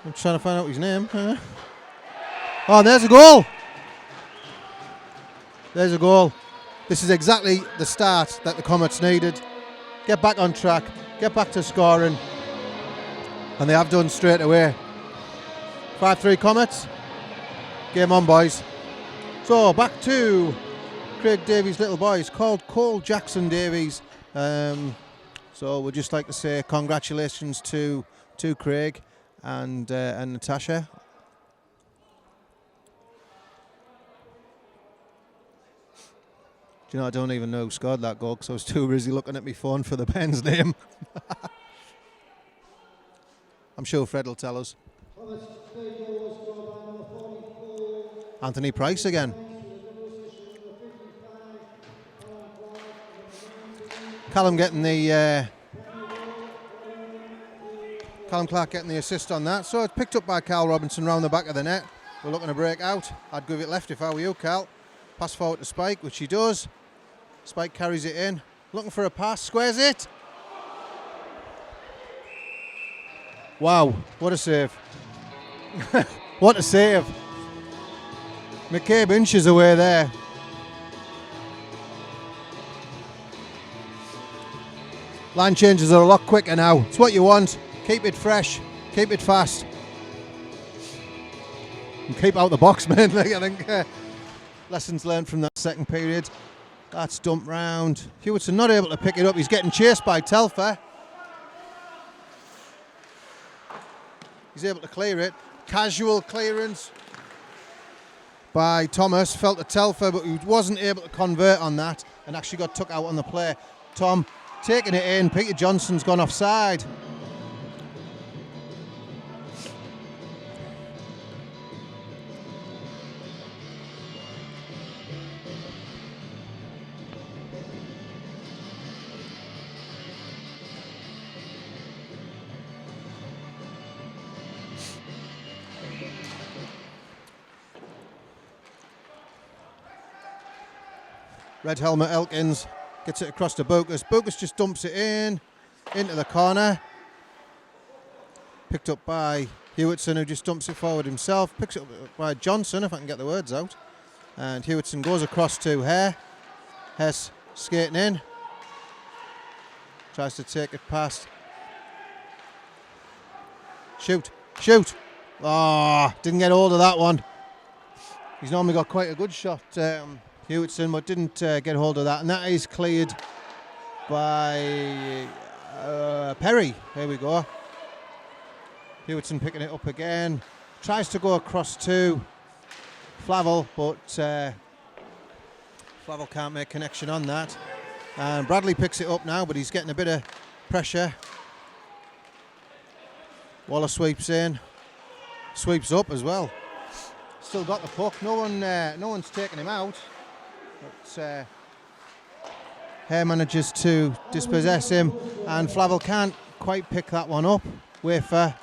S1: I'm trying to find out his name. Oh, and there's a goal. There's a goal. This is exactly the start that the Comets needed. Get back on track, get back to scoring, and they have done straight away. 5-3 Comets. Game on, boys. So back to Craig Davies' little boys called Cole Jackson Davies. So we'd just like to say congratulations to Craig and Natasha. Do you know, I don't even know who scored that goal because I was too busy looking at my phone for the pen's name. I'm sure Fred will tell us. Anthony Price again. Callum Clark getting the assist on that. So it's picked up by Carl Robinson round the back of the net. We're looking to break out. I'd give it left if I were you, Cal. Pass forward to Spike, which he does. Spike carries it in. Looking for a pass, squares it. Wow, what a save. What a save. McCabe inches away there. Line changes are a lot quicker now. It's what you want. Keep it fresh, keep it fast. And keep out the box, man. I think lessons learned from that second period. That's dumped round. Hewitson not able to pick it up. He's getting chased by Telfer. He's able to clear it. Casual clearance by Thomas. Fell to Telfer, but he wasn't able to convert on that and actually got took out on the play. Tom taking it in. Peter Johnson's gone offside. Red helmet Elkins gets it across to Bokus. Bokus just dumps it into the corner. Picked up by Hewitson, who just dumps it forward himself. Picks it up by Johnson, if I can get the words out. And Hewitson goes across to Hare. Hess skating in. Tries to take it past. Shoot. Oh, didn't get hold of that one. He's normally got quite a good shot, Hewitson, but didn't get hold of that. And that is cleared by Perry. There we go. Hewitson picking it up again. Tries to go across to Flavel, but Flavel can't make connection on that. And Bradley picks it up now, but he's getting a bit of pressure. Waller sweeps in. Sweeps up as well. Still got the puck. No one's taking him out. But Hare manages to dispossess him, and Flavel can't quite pick that one up. Wafer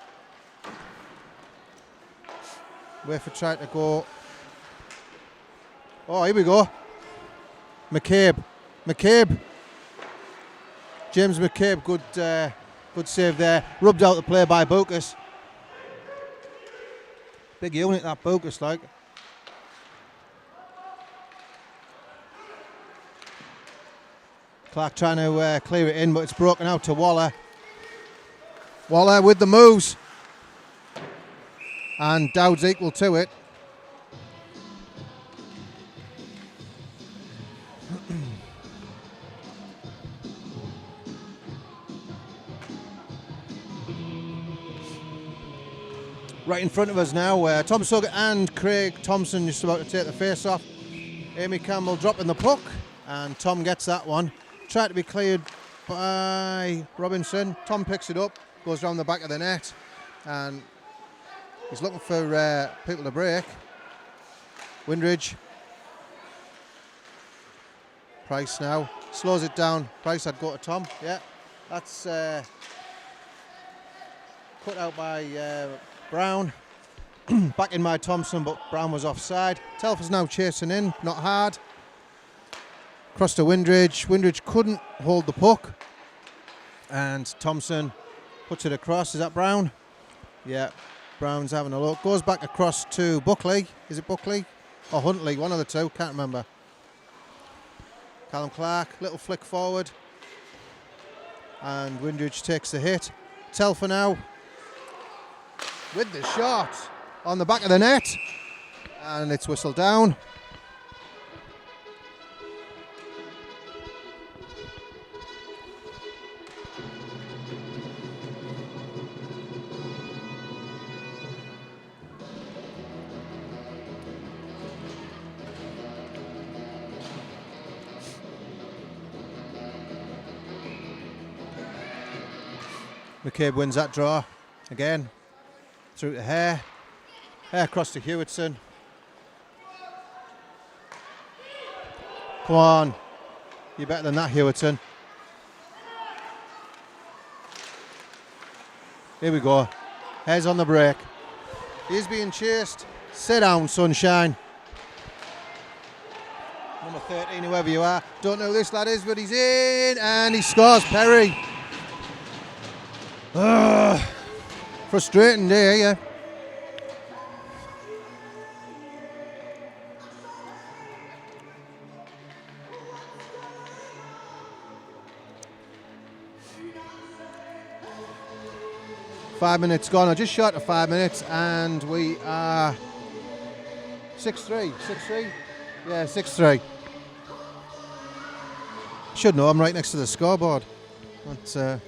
S1: tried to go. Oh, here we go. McCabe. James McCabe, good save there. Rubbed out the play by Bokus. Big unit that Bokus, like. Clark trying to clear it in, but it's broken out to Waller. Waller with the moves. And Dowd's equal to it. Right in front of us now, Tom Suggett and Craig Thompson just about to take the face off. Amy Campbell dropping the puck, and Tom gets that one. Tried to be cleared by Robinson. Tom picks it up, goes round the back of the net, and he's looking for people to break. Windridge. Price now. Slows it down. Price, I'd go to Tom. Yeah, that's cut out by Brown. Back in by Thompson, but Brown was offside. Telfer's now chasing in, not hard. Across to Windridge. Windridge couldn't hold the puck. And Thompson puts it across. Is that Brown? Yeah. Brown's having a look. Goes back across to Buckley. Is it Buckley? Or Huntley? One of the two. Can't remember. Callum Clark. Little flick forward. And Windridge takes the hit. Telfer now with the shot on the back of the net. And it's whistled down. McCabe wins that draw again. Through to Hare. Hare across to Hewitson. Come on. You're better than that, Hewitson. Here we go. Hare's on the break. He's being chased. Sit down, sunshine. Number 13, whoever you are. Don't know who this lad is, but he's in. And he scores, Perry. Frustrating day, yeah. Five minutes gone, or just short of 5 minutes, and we are 6-3. 6-3? Yeah, 6-3. Should know, I'm right next to the scoreboard. But,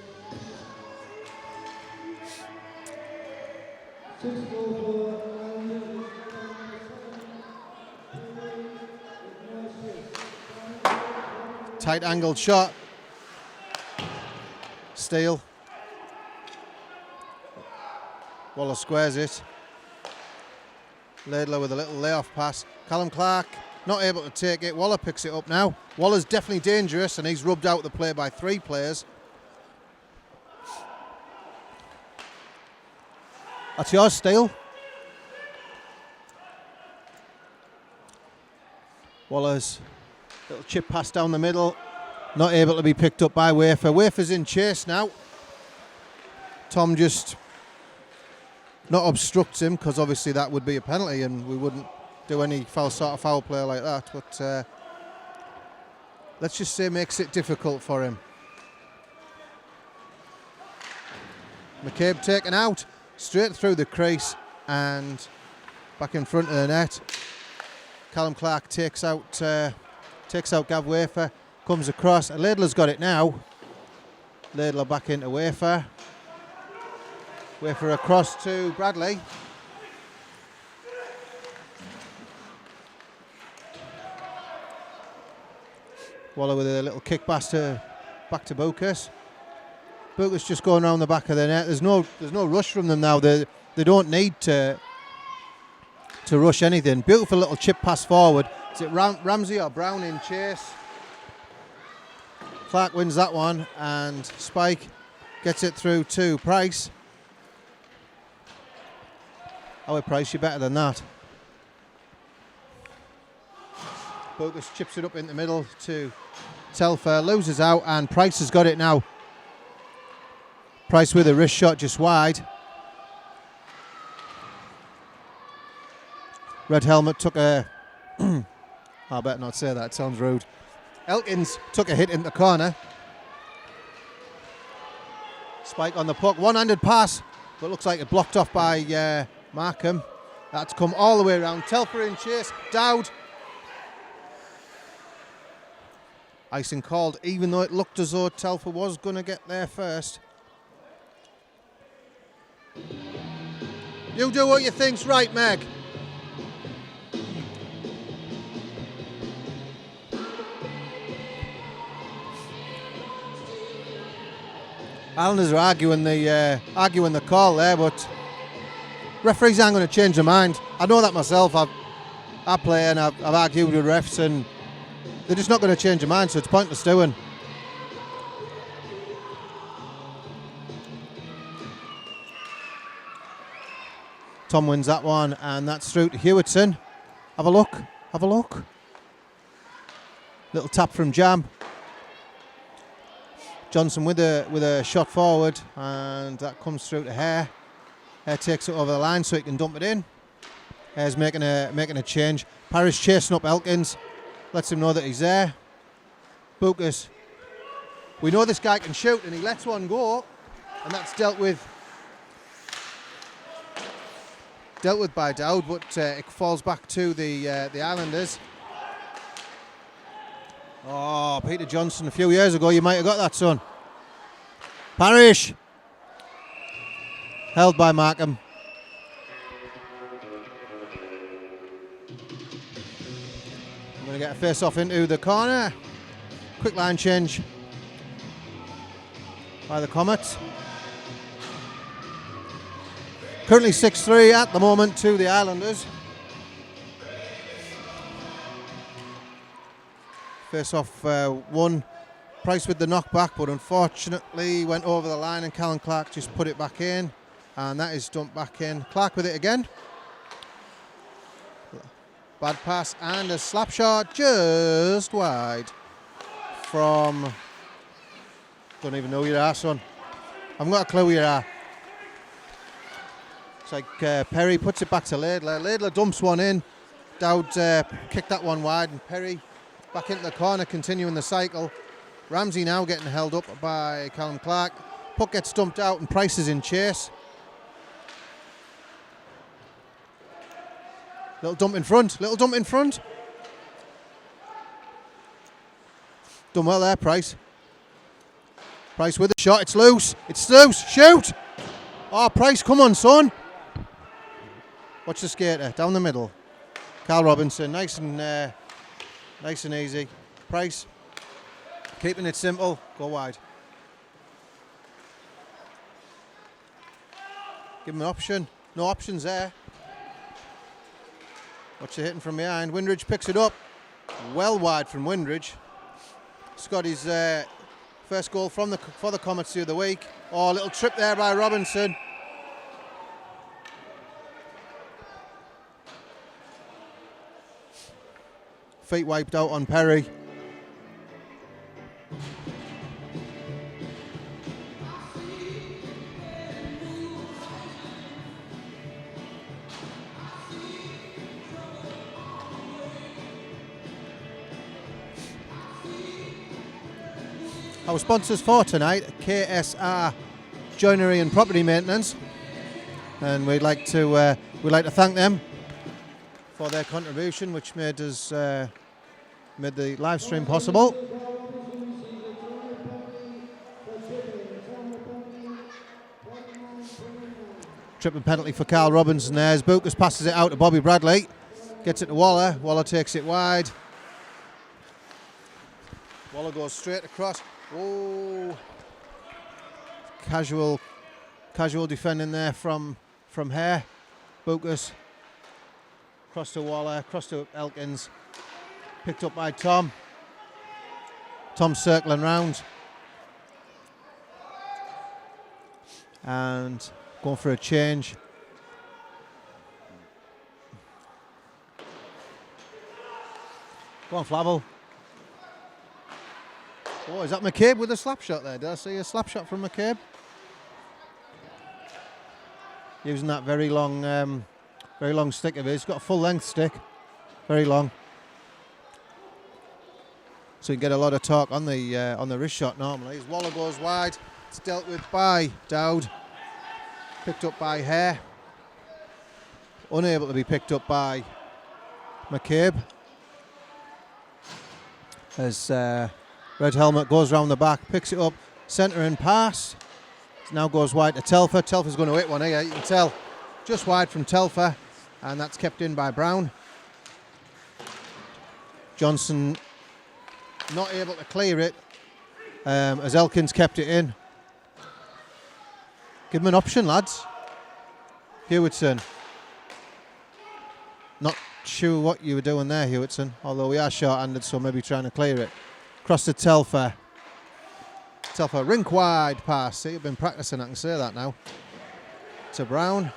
S1: tight angled shot. Steele. Waller squares it. Laidler with a little layoff pass. Callum Clark not able to take it. Waller picks it up now. Waller's definitely dangerous, and he's rubbed out the play by 3 players. That's yours, Steele. Waller's little chip pass down the middle. Not able to be picked up by Wafer. Wafer's in chase now. Tom just not obstructs him, because obviously that would be a penalty and we wouldn't do any sort of foul play like that. But let's just say makes it difficult for him. McCabe taken out. Straight through the crease and back in front of the net. Callum Clark takes out Gav Wafer, comes across. Laidler's got it now. Laidler back into Wafer. Wafer across to Bradley. Waller with a little kick back to Bucas. Bucas just going around the back of the net. There's no rush from them now. They don't need to rush anything. Beautiful little chip pass forward. Is it Ramsey or Brown in chase? Clark wins that one, and Spike gets it through to Price. Our Price, you're better than that. Bucas chips it up in the middle to Telfer, loses out, and Price has got it now. Price with a wrist shot just wide. Red Helmet took a... I better not say that, it sounds rude. Elkins took a hit in the corner. Spike on the puck, one-handed pass, but looks like it blocked off by Markham. That's come all the way around. Telfer in chase, Dowd. Icing called, even though it looked as though Telfer was going to get there first. You do what you think's right, Meg. Islanders are arguing the call there, but referees aren't going to change their mind. I know that myself. I play and I've argued with refs, and they're just not going to change their mind, so it's pointless doing. Tom wins that one, and that's through to Hewitson. Have a look. Have a look. Little tap from Jam. Johnson with a shot forward, and that comes through to Hare. Hare takes it over the line so he can dump it in. Hare's making a change. Parrish chasing up Elkins. Lets him know that he's there. Bucas. We know this guy can shoot, and he lets one go, and that's dealt with by Dowd, but it falls back to the Islanders. Oh, Peter Johnson, a few years ago, you might have got that, son. Parrish. Held by Markham. I'm going to get a face-off into the corner. Quick line change by the Comets. Currently 6-3 at the moment to the Islanders. Face-off one. Price with the knockback, but unfortunately went over the line, and Callan Clark just put it back in, and that is dumped back in. Clark with it again. Bad pass and a slap shot just wide from... Don't even know who you are, son. I haven't got a clue who you are. It's like Perry puts it back to Laidler. Laidler dumps one in. Dowd kicked that one wide, and Perry back into the corner, continuing the cycle. Ramsey now getting held up by Callum Clark. Puck gets dumped out, and Price is in chase. Little dump in front. Little dump in front. Done well there, Price. Price with a shot. It's loose. It's loose. Shoot! Oh, Price, come on, son. Watch the skater. Down the middle. Carl Robinson. Nice and easy. Price. Keeping it simple. Go wide. Give him an option. No options there. Watch the hitting from behind. Windridge picks it up. Well wide from Windridge. Scotty's first goal for the Comets the other week. Oh, a little trip there by Robinson. Feet wiped out on Perry. Our sponsors for tonight, KSR Joinery and Property Maintenance, and we'd like to thank them for their contribution, which made the live stream possible. Tripping penalty for Carl Robinson there as Bucas passes it out to Bobby Bradley. Gets it to Waller. Waller takes it wide. Waller goes straight across. Oh, casual defending there from Hare. Bucas across to Waller, across to Elkins. Picked up by Tom. Tom circling round and going for a change. Go on, Flavel. Oh, is that McCabe with a slap shot there? Did I see a slap shot from McCabe? Using that very long stick of his. He's got a full length stick, very long. So you get a lot of torque on the wrist shot normally. As Waller goes wide, it's dealt with by Dowd. Picked up by Hare. Unable to be picked up by McCabe. As Red Helmet goes round the back, picks it up, centre and pass. It now goes wide to Telfer. Telfer's going to hit one here, you can tell. Just wide from Telfer, and that's kept in by Brown. Johnson not able to clear it as Elkins kept it in. Give him an option, lads. Hewitson. Not sure what you were doing there, Hewitson, although we are short-handed, so maybe trying to clear it. Across to Telfer. Telfer, rink wide pass. See, you've been practicing, I can say that now. To Brown.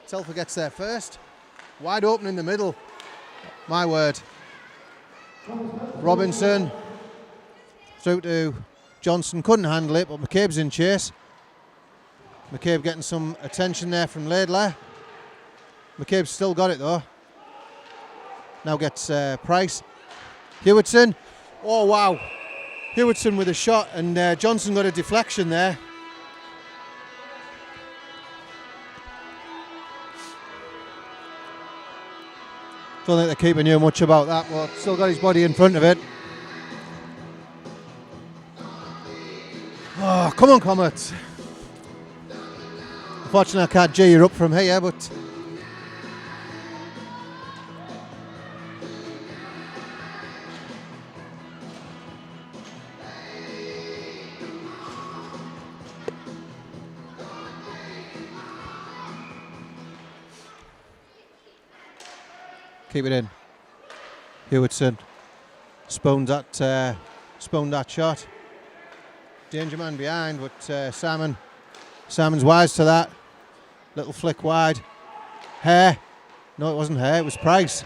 S1: Telfer gets there first. Wide open in the middle. My word. Robinson. Through to Johnson. Couldn't handle it, but McCabe's in chase. McCabe getting some attention there from Laidler. McCabe's still got it though. Now gets Price. Hewitson. Oh wow. Hewitson with a shot, and Johnson got a deflection there. Don't think the keeper knew much about that, but still got his body in front of it. Oh, come on, Comets. Unfortunately, I can't G you up from here, but keep it in. Hewitson spooned that shot. Danger man behind, but Simon's wise to that. Little flick wide. Hare. No, it wasn't Hare, it was Price.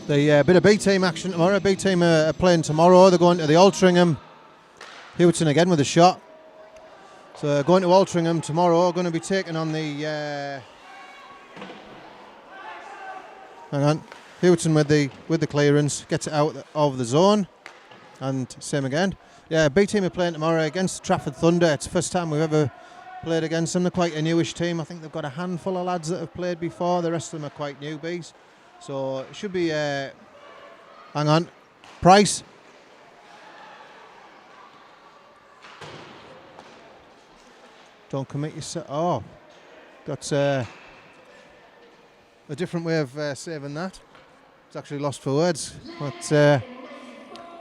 S1: The bit of B team action tomorrow. B team are playing tomorrow. They're going to the Altrincham. Hewitson again with a shot. So going to Altrincham tomorrow. Going to be taking on the. Hang on, Hewitson with the clearance, gets it out of the zone, and same again. Yeah, B team are playing tomorrow against Trafford Thunder. It's the first time we've ever played against them. They're quite a newish team. I think they've got a handful of lads that have played before. The rest of them are quite newbies. So it should be, hang on, Price. Don't commit yourself. Oh, that's a different way of saving that. It's actually lost for words. But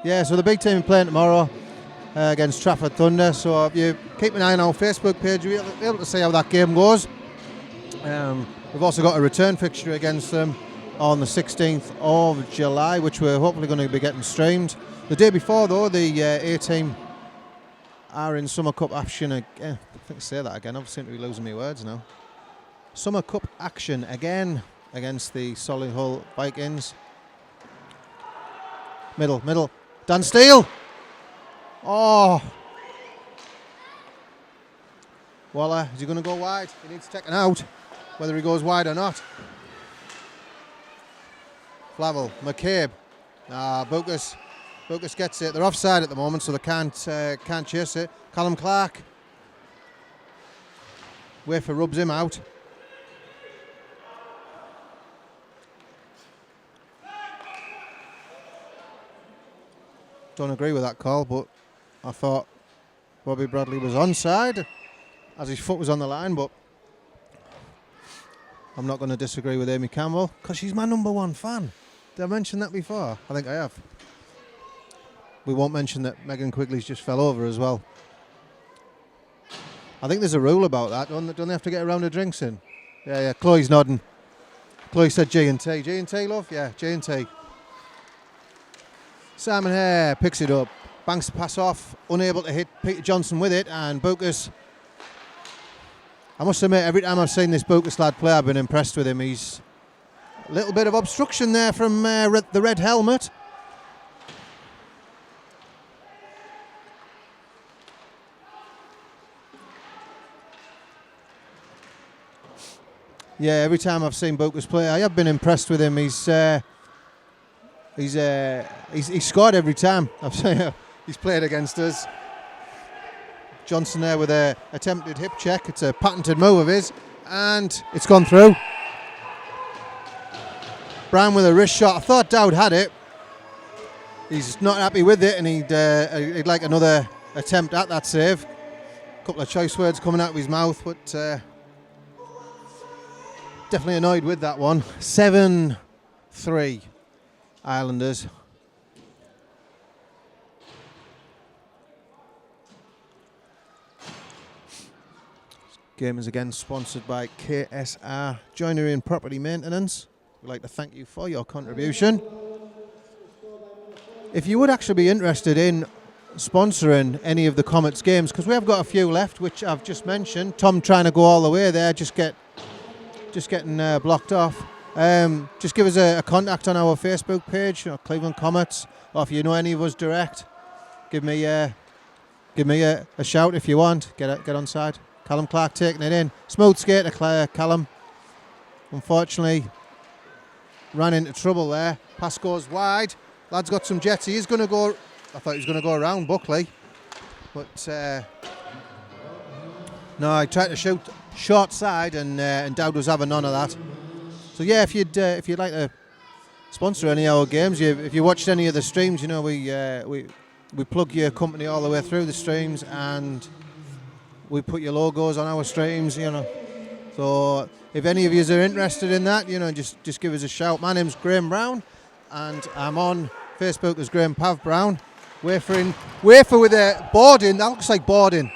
S1: yeah, so the big team playing tomorrow against Trafford Thunder. So if you keep an eye on our Facebook page, you'll be able to see how that game goes. We've also got a return fixture against them on the 16th of July, which we're hopefully going to be getting streamed. The day before, though, the A team are in Summer Cup action again. I think I say that again. I seem to be losing my words now. Summer Cup action again against the Solihull Vikings. Middle. Dan Steele. Oh. Waller, is he going to go wide? He needs to take it out, whether he goes wide or not. Flavel, McCabe, Bucas gets it. They're offside at the moment, so they can't chase it. Callum Clark, Wafer rubs him out. Don't agree with that call, but I thought Bobby Bradley was onside as his foot was on the line, but I'm not going to disagree with Amy Campbell because she's my #1 fan. Did I mention that before? I think I have. We won't mention that Megan Quigley's just fell over as well. I think there's a rule about that. Don't they have to get a round of drinks in? Yeah, Chloe's nodding. Chloe said G&T. G&T, love? Yeah, G&T. Simon Hare picks it up. Banks the pass off. Unable to hit Peter Johnson with it. And Bucas. I must admit, every time I've seen this Bucas lad play, I've been impressed with him. He's a little bit of obstruction there from the red helmet. Yeah, every time I've seen Bucas play, I have been impressed with him. He's scored every time I've seen he's played against us. Johnson there with a attempted hip check. It's a patented move of his, and it's gone through. Brown with a wrist shot. I thought Dowd had it. He's not happy with it, and he'd like another attempt at that save. A couple of choice words coming out of his mouth, but definitely annoyed with that one. 7-3 Islanders. Game is again sponsored by KSR Joinery and Property Maintenance. We'd like to thank you for your contribution. If you would actually be interested in sponsoring any of the Comets games, because we have got a few left, which I've just mentioned. Tom trying to go all the way there, just getting blocked off. Just give us a contact on our Facebook page, Cleveland Comets, or if you know any of us direct, give me a shout if you want. Get on side. Callum Clark taking it in. Smooth skater Callum. Unfortunately, ran into trouble there. Pass goes wide. Lad's got some jets. He is going to go. I thought he was going to go around Buckley, but no, I tried to shoot short side, and Dowd was having none of that. So yeah, if you'd like to sponsor any of our games, if you watched any of the streams, we plug your company all the way through the streams, and we put your logos on our streams. So if any of you are interested in that, just give us a shout. My name's Graham Brown, and I'm on Facebook as Graham Pav Brown. Wafer with a boarding. That looks like boarding.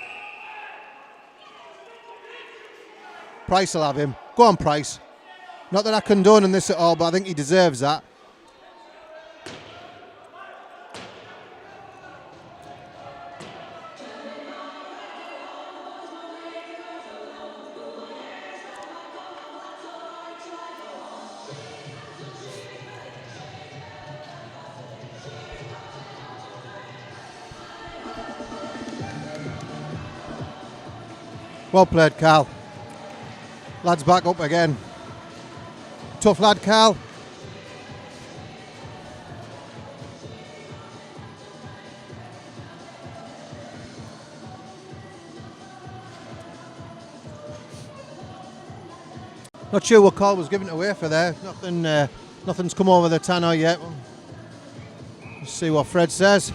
S1: Price will have him. Go on, Price. Not that I condone this at all, but I think he deserves that. Well played, Carl. Lad's back up again. Tough lad, Carl. Not sure what call was given away for there. Nothing's come over the tannoy yet. Let's see what Fred says.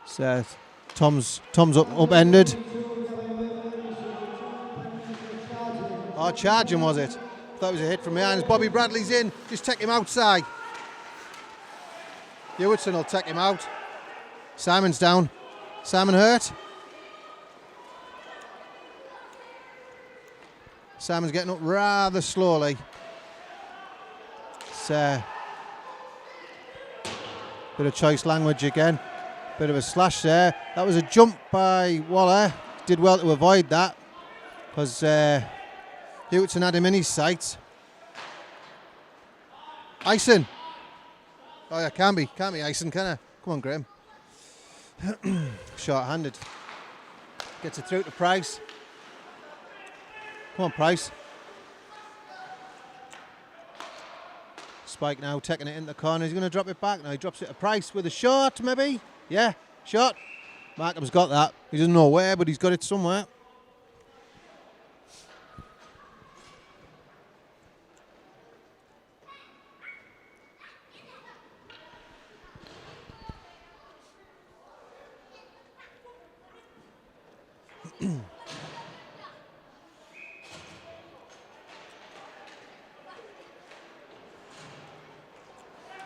S1: Says Tom's upended. Oh, charging was it? Thought it was a hit from behind. Bobby Bradley's in. Just take him outside. Hewitson will take him out. Simon's down. Simon hurt. Simon's getting up rather slowly. It's bit of choice language again. Bit of a slash there. That was a jump by Waller. Did well to avoid that, because Hewitson had him in his sights. Ison. Oh yeah, can't be Ison, can I? Come on, Graham. Short-handed. Gets it through to Price. Come on, Price. Spike now, taking it in the corner. He's going to drop it back now. He drops it to Price with a shot, maybe. Yeah, shot. Markham's got that. He doesn't know where, but he's got it somewhere.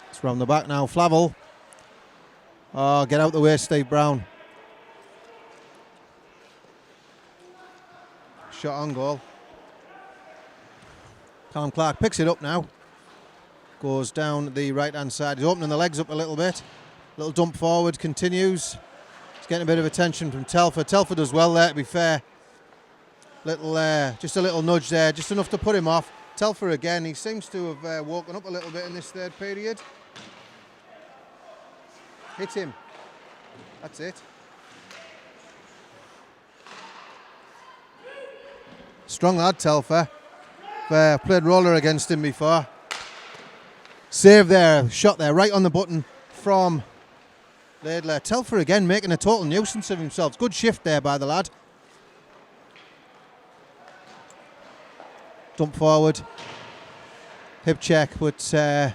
S1: It's round the back now. Flavel. Oh, get out the way, Steve Brown. Shot on goal. Callum Clark picks it up now. Goes down the right-hand side. He's opening the legs up a little bit. Little dump forward, continues. He's getting a bit of attention from Telfer. Telfer does well there, to be fair. Just a little nudge there, just enough to put him off. Telfer again, he seems to have woken up a little bit in this third period. Hit him. That's it. Strong lad, Telfer. Played roller against him before. Save there, shot there, right on the button from Laidler. Telfer again making a total nuisance of himself. Good shift there by the lad. Dump forward. Hip check, but he's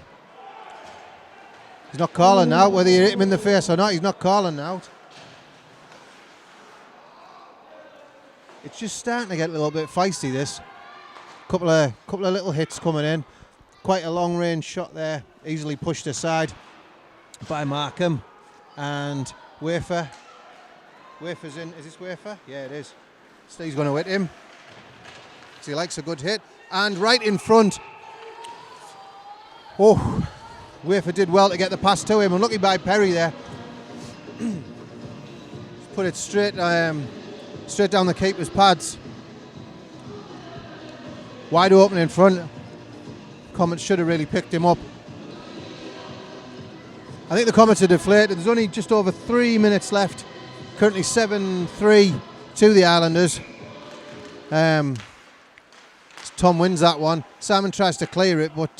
S1: not calling now. Whether you hit him in the face or not, he's not calling out. It's just starting to get a little bit feisty, this. Couple of little hits coming in. Quite a long range shot there. Easily pushed aside by Markham. And Wafer. Wafer's in. Is this Wafer? Yeah, it is. Steve's going to hit him. So he likes a good hit. And right in front. Oh, Wafer did well to get the pass to him. Unlucky by Perry there. Put it straight down the keeper's pads. Wide open in front. Comets should have really picked him up. I think the Comets are deflated. There's only just over 3 minutes left. Currently 7-3 to the Islanders. Tom wins that one. Simon tries to clear it, but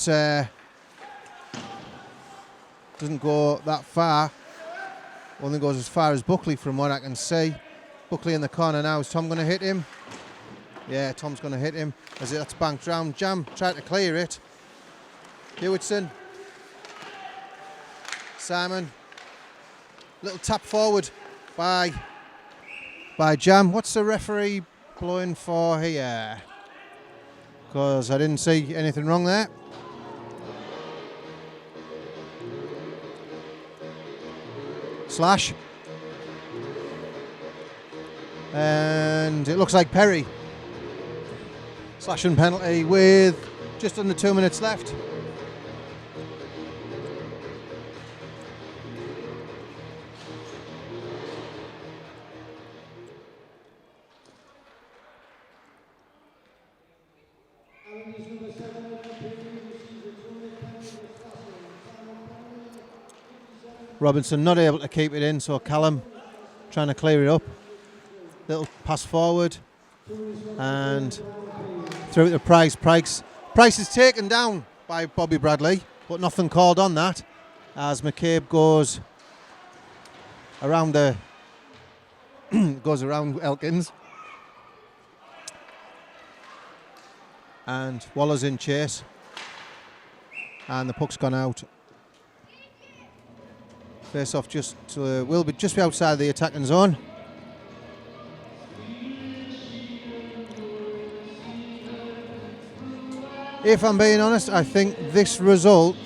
S1: doesn't go that far. Only goes as far as Buckley from what I can see. Buckley in the corner now. Is Tom going to hit him? Yeah, Tom's going to hit him. As that's banked round. Jam tried to clear it. Hewitson. Simon. Little tap forward by Jam. What's the referee blowing for here? Because I didn't see anything wrong there. Slash. And it looks like Perry. Slash and penalty with just under 2 minutes left. Robinson not able to keep it in, so Callum trying to clear it up. Little pass forward and through to Price. Price is taken down by Bobby Bradley, but nothing called on that as McCabe goes around around Elkins, and Waller's in chase, and the puck's gone out. Face off will be just outside the attacking zone. If I'm being honest, I think this result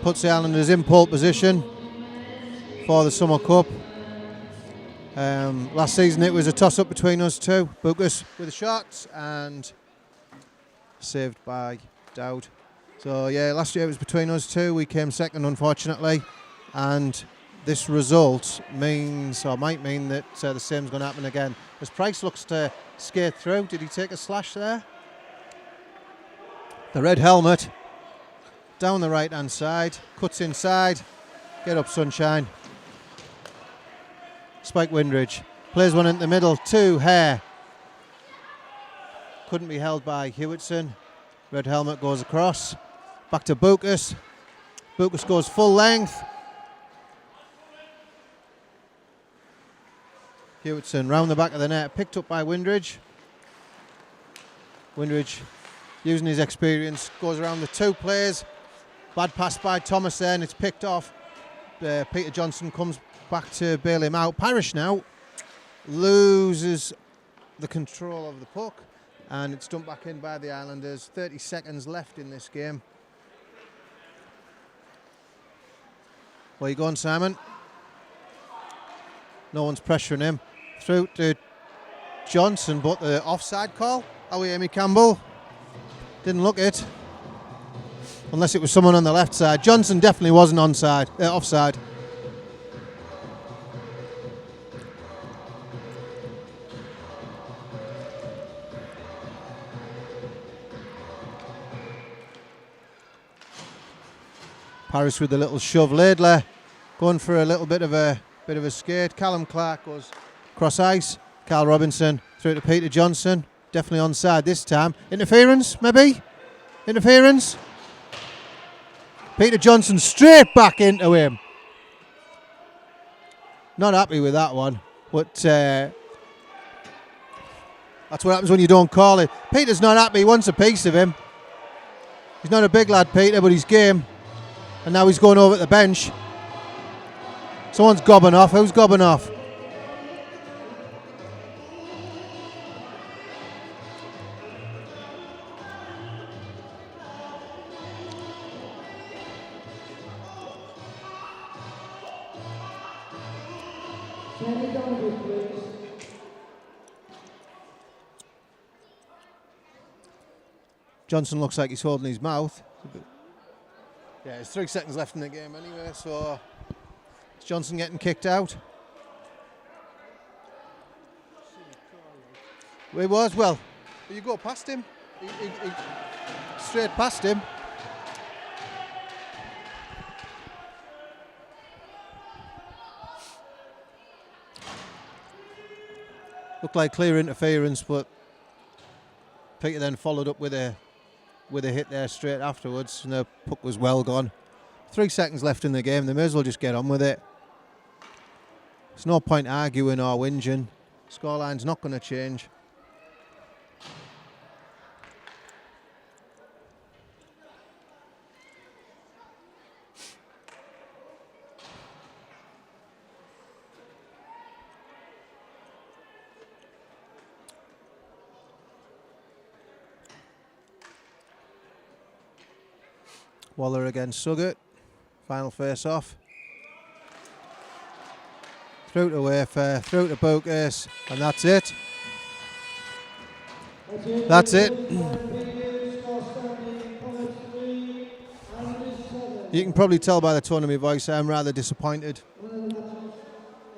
S1: puts the Islanders in pole position for the Summer Cup. Last season it was a toss-up between us two. Buckus with the shots and saved by Dowd. So yeah, last year it was between us two. We came second, unfortunately. And this result might mean that the same's going to happen again. As Price looks to skate through, did he take a slash there? The red helmet, down the right-hand side, cuts inside. Get up, sunshine. Spike Windridge plays one in the middle to Hare. Couldn't be held by Hewitson. Red helmet goes across. Back to Buckus. Buckus goes full length. Hewitson round the back of the net, picked up by Windridge. Windridge, using his experience, goes around the two players. Bad pass by Thomas there, and it's picked off. Peter Johnson comes back to bail him out. Parrish now loses the control of the puck, and it's dumped back in by the Islanders. 30 seconds left in this game. Where you going, Simon? No one's pressuring him. Through to Johnson, but the offside call. Amy Campbell didn't look it, unless it was someone on the left side. Johnson definitely wasn't offside. Paris with a little shove. Laidler going for a little bit of a skate. Callum Clark goes cross ice. Carl Robinson through to Peter Johnson. Definitely onside this time. Interference, maybe? Interference? Peter Johnson straight back into him. Not happy with that one, but that's what happens when you don't call it. Peter's not happy, he wants a piece of him. He's not a big lad, Peter, but he's game. And now he's going over at the bench. Someone's gobbing off. Who's gobbing off? Johnson looks like he's holding his mouth. Yeah, there's 3 seconds left in the game anyway, so Is Johnson getting kicked out? He was, well, you go past him. He straight past him. Looked like clear interference, but Peter then followed up with a hit there straight afterwards, and the puck was well gone. 3 seconds left in the game. They may as well just get on with it. There's no point arguing or whinging. Scoreline's not going to change. Waller against Suggett. Final face-off. Through to Wafer, through to Bocas, and that's it. That's it. You can probably tell by the tone of my voice I'm rather disappointed.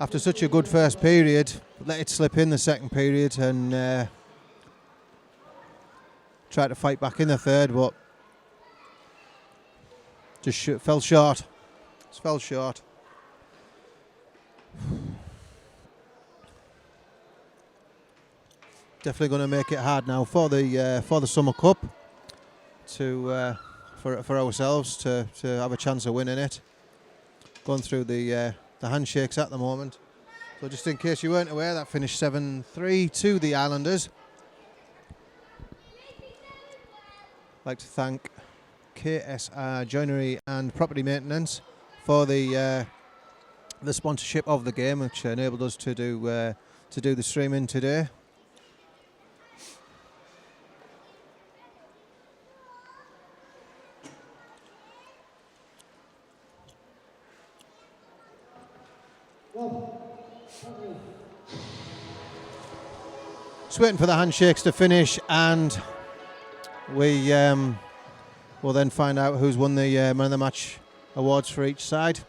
S1: After such a good first period, let it slip in the second period and try to fight back in the third, but just fell short. Just fell short. Definitely going to make it hard now for the Summer Cup to for ourselves to have a chance of winning it. Going through the handshakes at the moment. So just in case you weren't aware, that finished 7-3 to the Islanders. I'd like to thank KSR Joinery and Property Maintenance for the sponsorship of the game, which enabled us to do the streaming today. Just waiting for the handshakes to finish, and we will then find out who's won the Man of the Match awards for each side.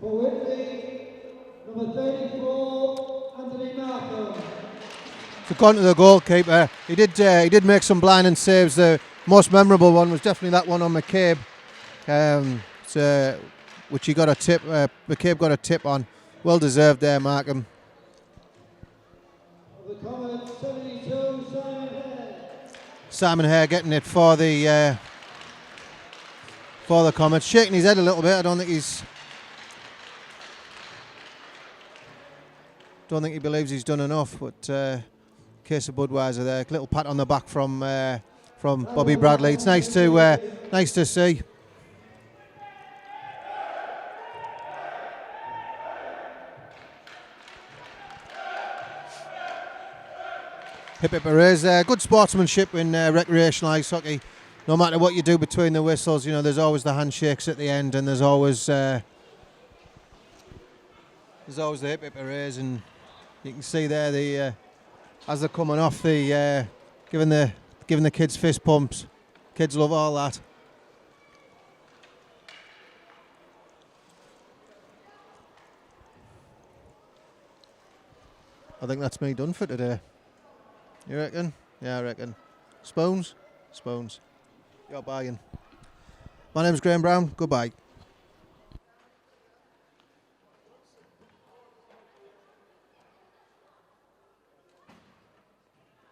S2: For Whitley, number 34, Anthony Markham.
S1: So gone to the goalkeeper. He did make some blinding saves. The most memorable one was definitely that one on McCabe, which he got a tip. McCabe got a tip on. Well deserved there, Markham.
S2: The Comets, 72, Simon Hare.
S1: Simon Hare getting it for the Comets, shaking his head a little bit. I don't think he believes he's done enough, but case of Budweiser there. A little pat on the back from Bobby Bradley. It's nice to see. Hip hip hoorays there. Good sportsmanship in recreational ice hockey. No matter what you do between the whistles, you know, there's always the handshakes at the end, and there's always the hip hip hoorays, and you can see there as they're coming off, giving the kids fist pumps. Kids love all that. I think that's me done for today. You reckon? Yeah, I reckon. Spoons? Spoons. You're buying. My name's Graham Brown. Goodbye.